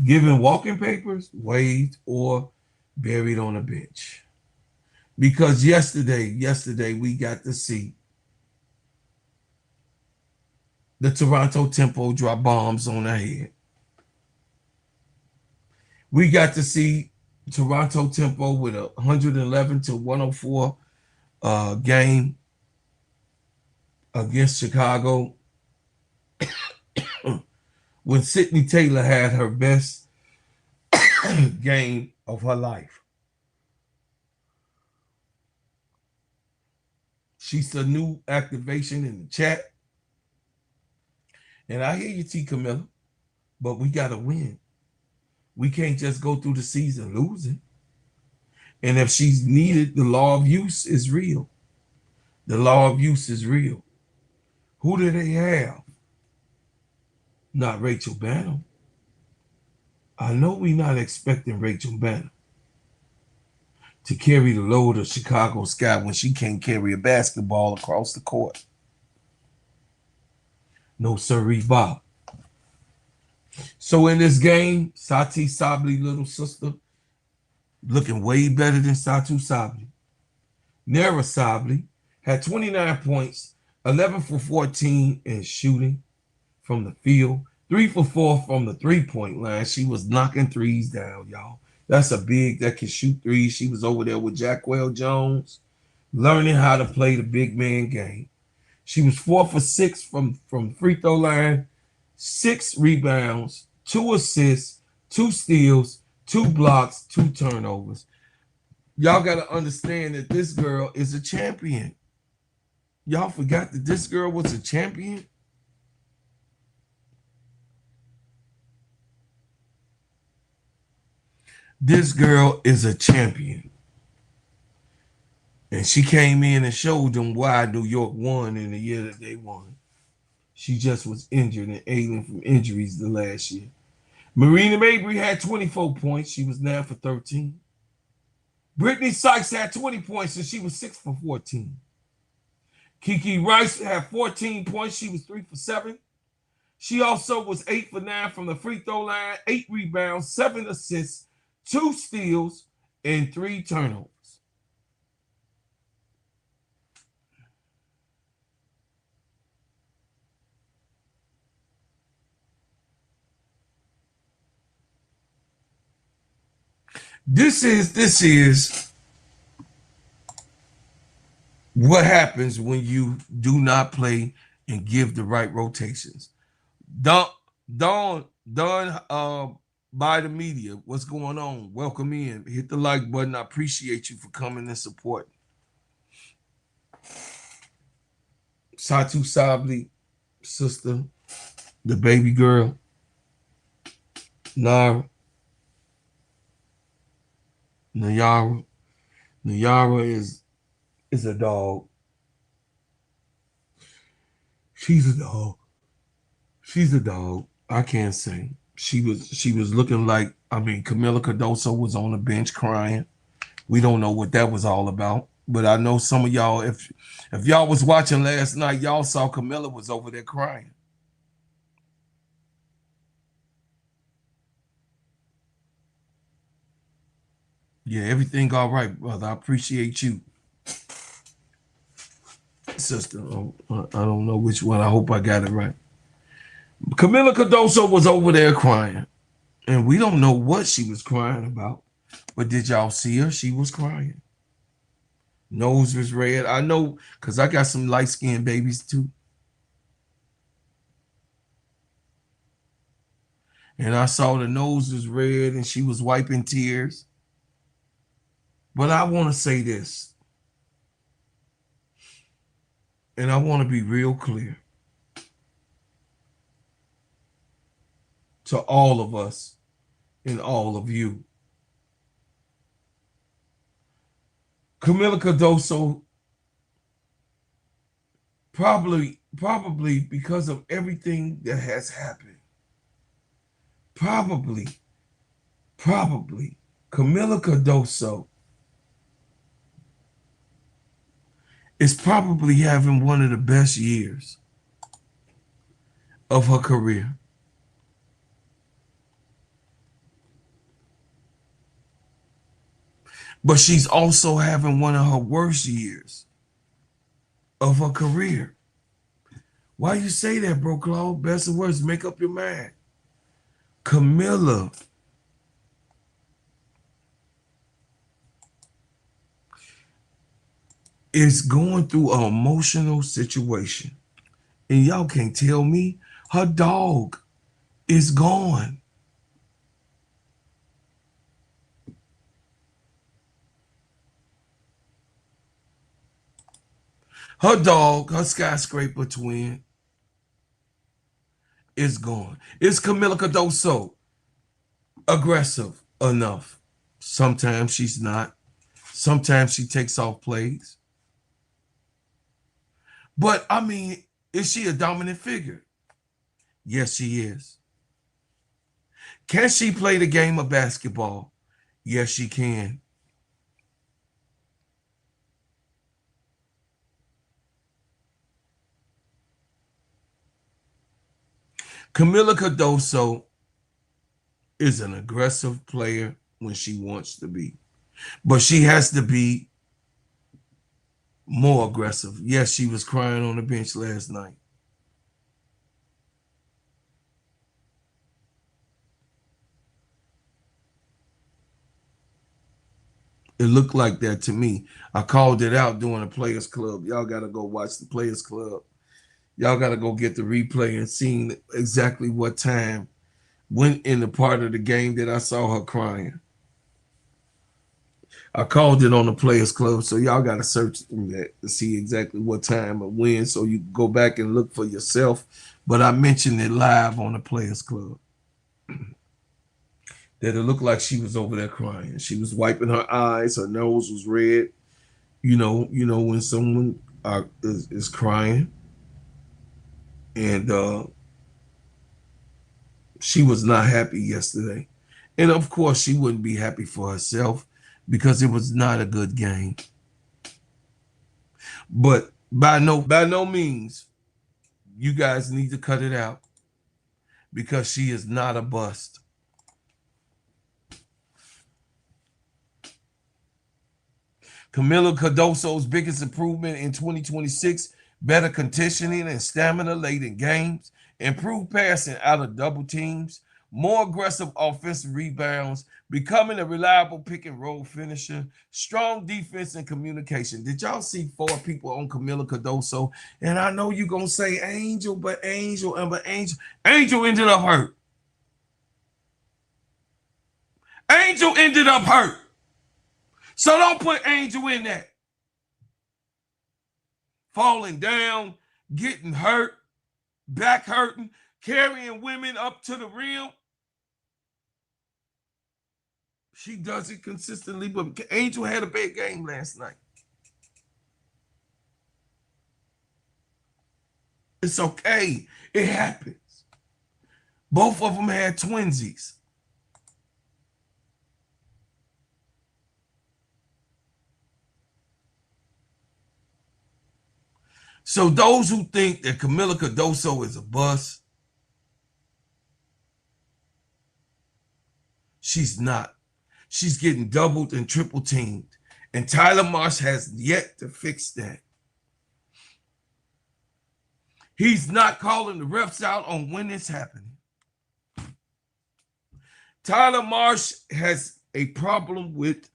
given walking papers, waived, or buried on a bench. Because yesterday we got to see the Toronto Tempo drop bombs on their head. We got to see Toronto Tempo with a 111-104 game against Chicago when Sydney Taylor had her best game of her life. She's a new activation in the chat. And I hear you, T. Kamilla, but we got to win. We can't just go through the season losing. And if she's needed, the law of use is real. The law of use is real. Who do they have? Not Rachel Banham. I know we're not expecting Rachel Banham to carry the load of Chicago Sky when she can't carry a basketball across the court. No sirree, Bob. So in this game, Sati Sabli, little sister, looking way better than Satu Sabli. Nera Sabli had 29 points, 11 for 14 in shooting from the field, 3 for 4 from the three-point line. She was knocking threes down, y'all. That's a big that can shoot threes. She was over there with Jacquel Jones, learning how to play the big man game. She was 4 for 6 from free throw line, 6 rebounds, 2 assists, 2 steals, 2 blocks, 2 turnovers. Y'all got to understand that this girl is a champion. Y'all forgot that this girl was a champion? This girl is a champion. And she came in and showed them why New York won in the year that they won. She just was injured and ailing from injuries the last year. Marina Mabry had 24 points. She was 9 for 13. Brittany Sykes had 20 points and she was 6 for 14. Kiki Rice had 14 points. She was 3 for 7. She also was 8 for 9 from the free throw line, 8 rebounds, 7 assists, 2 steals, and 3 turnovers. This is what happens when you do not play and give the right rotations. Done by the media. What's going on? Welcome in. Hit the like button. I appreciate you for coming and supporting. Satu Sabli, sister, the baby girl, Nayara. Nayara is a dog. She's a dog. She's a dog. I can't say. She was looking like, Kamilla Cardoso was on the bench crying. We don't know what that was all about. But I know some of y'all, if y'all was watching last night, y'all saw Kamilla was over there crying. Yeah, everything all right, brother. I appreciate you. Sister, I don't know which one. I hope I got it right. Kamilla Cardoso was over there crying. And we don't know what she was crying about. But did y'all see her? She was crying. Nose was red. I know because I got some light-skinned babies too. And I saw the nose was red and she was wiping tears. But I want to say this. And I want to be real clear to all of us in all of you. Kamilla Cardoso, probably because of everything that has happened, probably Kamilla Cardoso is probably having one of the best years of her career. But she's also having one of her worst years of her career. Why you say that, bro, Claude? Best and worst, make up your mind. Kamilla is going through an emotional situation. And y'all can't tell me her dog is gone. Her dog, her skyscraper twin, is gone. Is Kamilla Cardoso aggressive enough? Sometimes she's not. Sometimes she takes off plays. But, I mean, is she a dominant figure? Yes, she is. Can she play the game of basketball? Yes, she can. Kamilla Cardoso is an aggressive player when she wants to be. But she has to be more aggressive. Yes, she was crying on the bench last night. It looked like that to me. I called it out during the Players Club. Y'all got to go watch the Players Club. Y'all got to go get the replay and see exactly what time went in the part of the game that I saw her crying. I called it on the Players Club, so y'all got to search through that to see exactly what time and when, so you can go back and look for yourself. But I mentioned it live on the Players Club. That it looked like she was over there crying. She was wiping her eyes. Her nose was red. You know when someone is crying. And she was not happy yesterday. And of course, she wouldn't be happy for herself because it was not a good game. But by no means, you guys need to cut it out because she is not a bust. Kamilla Cardoso's biggest improvement in 2026, better conditioning and stamina late in games, improved passing out of double teams, more aggressive offensive rebounds, becoming a reliable pick and roll finisher, strong defense and communication. Did y'all see 4 people on Kamilla Cardoso? And I know you're going to say Angel ended up hurt. Angel ended up hurt. So don't put Angel in that. Falling down, getting hurt, back hurting, carrying women up to the rim. She does it consistently, but Angel had a big game last night. It's okay. It happens. Both of them had twinsies. So those who think that Kamilla Cardoso is a bust, she's not. She's getting doubled and triple teamed. And Tyler Marsh has yet to fix that. He's not calling the refs out on when it's happening. Tyler Marsh has a problem with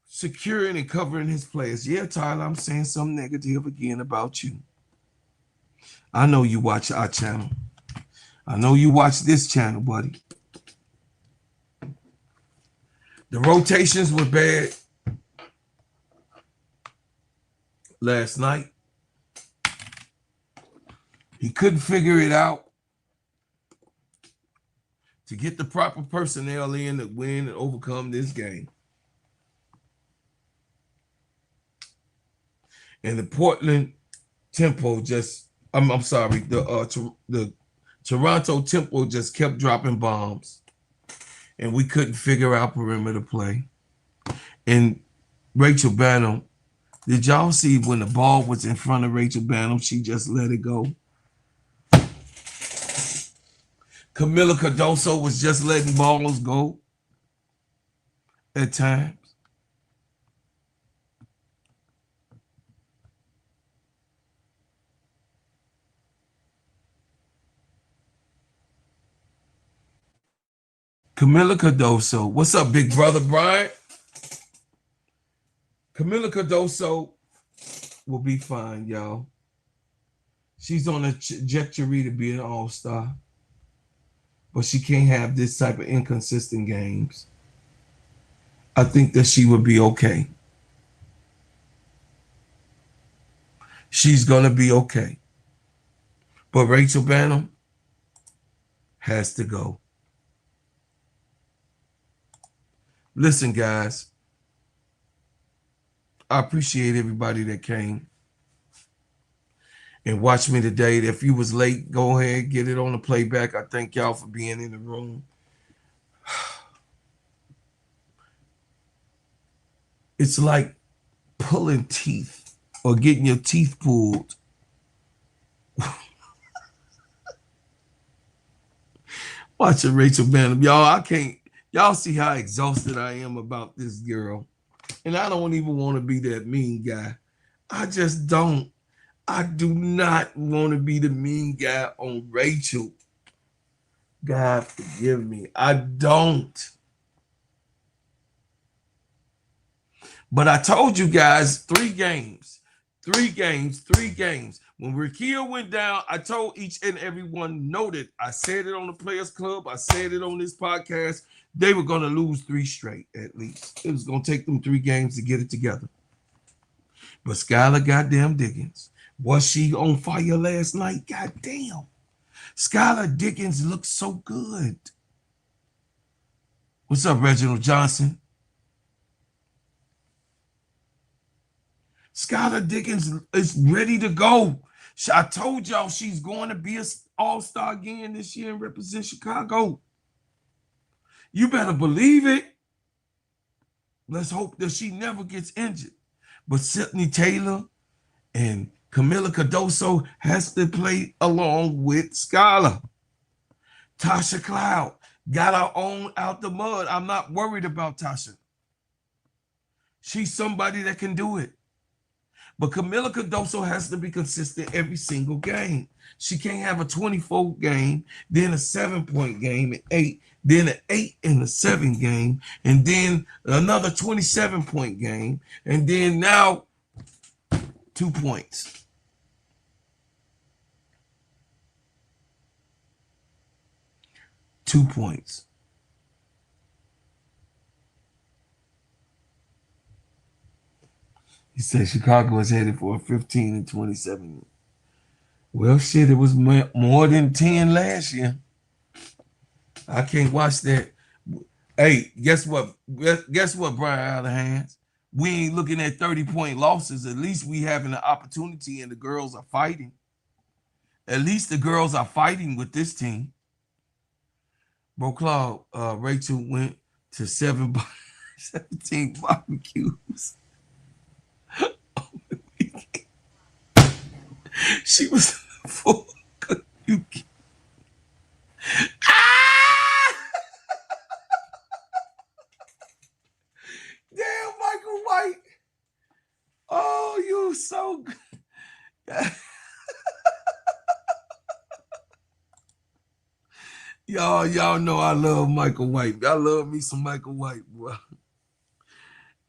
securing and covering his players. Yeah, Tyler, I'm saying something negative again about you. I know you watch our channel. I know you watch this channel, buddy. The rotations were bad last night. He couldn't figure it out. to get the proper personnel in to win and overcome this game. And the Portland tempo just, I'm sorry, the Toronto tempo just kept dropping bombs, and we couldn't figure out perimeter play. And Rachel Banham, did y'all see when the ball was in front of Rachel Banham, she just let it go? Kamilla Cardoso was just letting balls go at times. Kamilla Cardoso. What's up, big brother Brian? Kamilla Cardoso will be fine, y'all. She's on a trajectory to be an all-star. But she can't have this type of inconsistent games. I think that she would be okay. She's going to be okay. But Rachel Banham has to go. Listen, guys, I appreciate everybody that came and watched me today. If you was late, go ahead, get it on the playback. I thank y'all for being in the room. It's like pulling teeth or getting your teeth pulled. Watching Rachel Banham. Y'all, I can't. Y'all see how exhausted I am about this girl. And I don't even want to be that mean guy. I just don't. I do not want to be the mean guy on Rachel. God forgive me. I don't. But I told you guys 3 games. When Rakia went down, I told each and every one, noted. I said it on the Players Club. I said it on this podcast. They were going to lose 3 straight, at least. It was going to take them 3 games to get it together. But Skylar goddamn Diggins, was she on fire last night? Goddamn. Skylar Diggins looks so good. What's up, Reginald Johnson? Skylar Diggins is ready to go. I told y'all she's going to be an all-star again this year and represent Chicago. You better believe it. Let's hope that she never gets injured. But Sydney Taylor and Kamilla Cardoso has to play along with Skylar. Tasha Cloud got her own out the mud. I'm not worried about Tasha. She's somebody that can do it. But Kamilla Cardoso has to be consistent every single game. She can't have a 24 game, then a 7-point game at 8, then an 8 and a 7 game, and then another 27-point game, and then now 2 points. He said Chicago is headed for a 15 and 27. Well, shit, it was more than 10 last year. I can't watch that. Hey, guess what? Guess what, Brian Allenhands? We ain't looking at 30-point losses. At least we having an opportunity and the girls are fighting. At least the girls are fighting with this team. Bro, Claude, Rachel went to 17 barbecues. She was full. Damn, Michael White. Oh, you so good. Y'all know I love Michael White. I love me some Michael White, boy.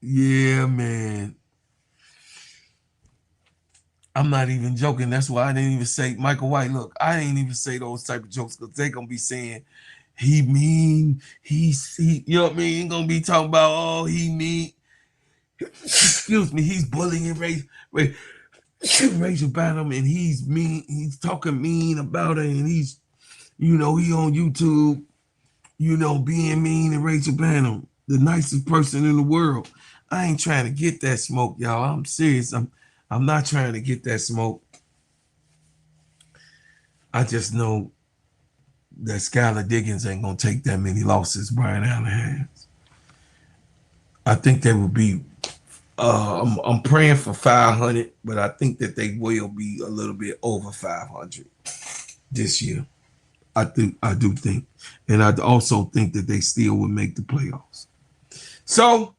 Yeah, man. I'm not even joking. That's why I didn't even say Michael White. Look, I didn't even say those type of jokes because they're gonna be saying he mean, he you know what I mean? Ain't gonna be talking about he mean. Excuse me, he's bullying Rachel Banham, and he's mean, he's talking mean about her, and he's, you know, he on YouTube. being mean to Rachel Bynum, the nicest person in the world. I ain't trying to get that smoke, y'all. I'm serious. I'm not trying to get that smoke. I just know that Skylar Diggins ain't gonna take that many losses Brian Allen has. I think they will be. I'm praying for 500, but I think that they will be a little bit over 500 this year. I do think, and I also think that they still would make the playoffs. So,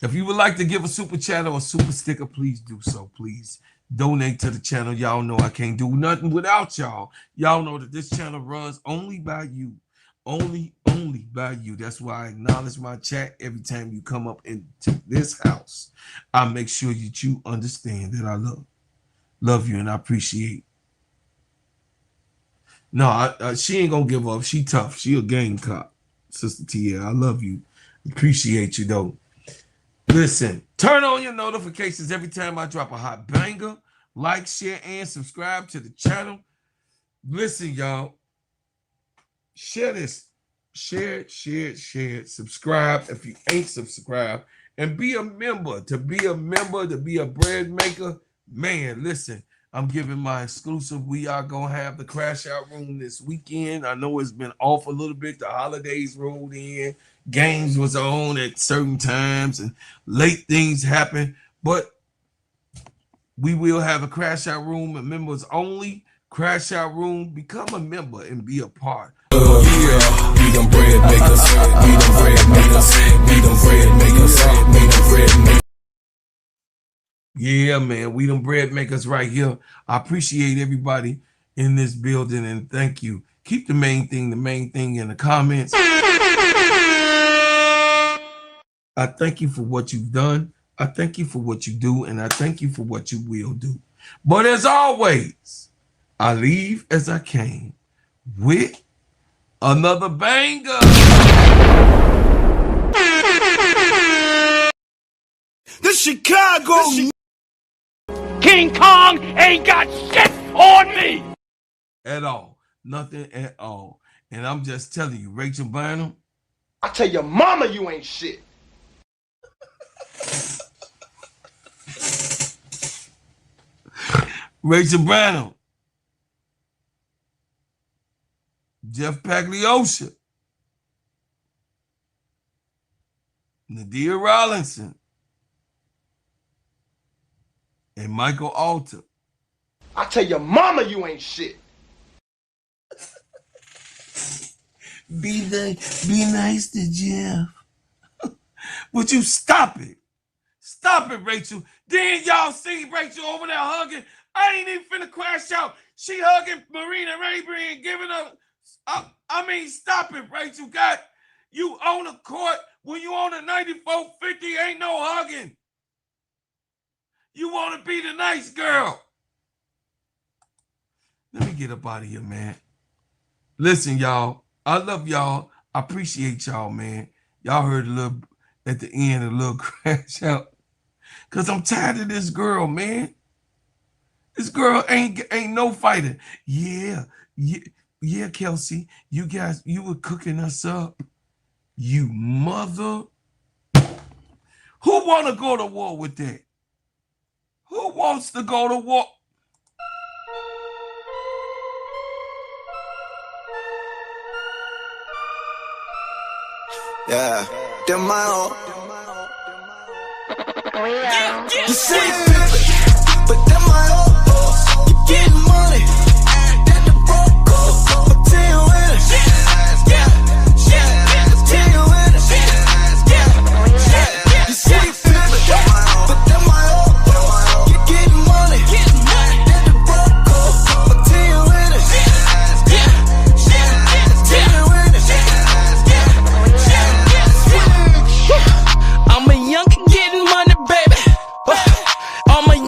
if you would like to give a super chat or a super sticker, please do so. Please donate to the channel. Y'all know I can't do nothing without y'all. Y'all know that this channel runs only by you. Only by you. That's why I acknowledge my chat every time you come up into this house. I make sure that you understand that I love you and I appreciate. No, she ain't gonna give up. She tough. She a Gamecock, Sister Tia. I love you. Appreciate you though. Listen, turn on your notifications every time I drop a hot banger. Like, share, and subscribe to the channel. Listen, y'all. Share this. Share it. Subscribe if you ain't subscribed. And be a member. To be a member, to be a bread maker. Man, listen. I'm giving my exclusive. We are going to have the crash out room this weekend. I know it's been off a little bit. The holidays rolled in. Games was on at certain times and late things happen. But we will have a crash out room and members only. Crash out room. Become a member and be a part. Yeah, we them bread makers. We them bread makers. We them bread makers. We them bread makers. Yeah, man, we them bread makers right here. I appreciate everybody in this building and thank you. Keep the main thing in the comments. I thank you for what you've done. I thank you for what you do, and I thank you for what you will do. But as always, I leave as I came with another banger. The Chicago King Kong ain't got shit on me. At all. Nothing at all. And I'm just telling you, Rachel Bynum. I tell your mama you ain't shit. Rachel Bynum. Jeff Pagliosha. Nadia Rollinson. And Michael Alter. I tell your mama you ain't shit. Be nice to Jeff. Would you stop it? Stop it, Rachel. Then y'all see Rachel over there hugging. I ain't even finna crash out. She hugging Marina Raybury and giving her. I mean, stop it, Rachel. God, you on the court when you on the 9450, ain't no hugging. You want to be the nice girl. Let me get up out of here, man. Listen, y'all. I love y'all. I appreciate y'all, man. Y'all heard a little at the end, a little crash out. Cause I'm tired of this girl, man. This girl ain't no fighter. Yeah, Kelsey. You guys, you were cooking us up. You mother. Who want to go to war with that? Who wants to go to war? Yeah, them my own. Yeah. The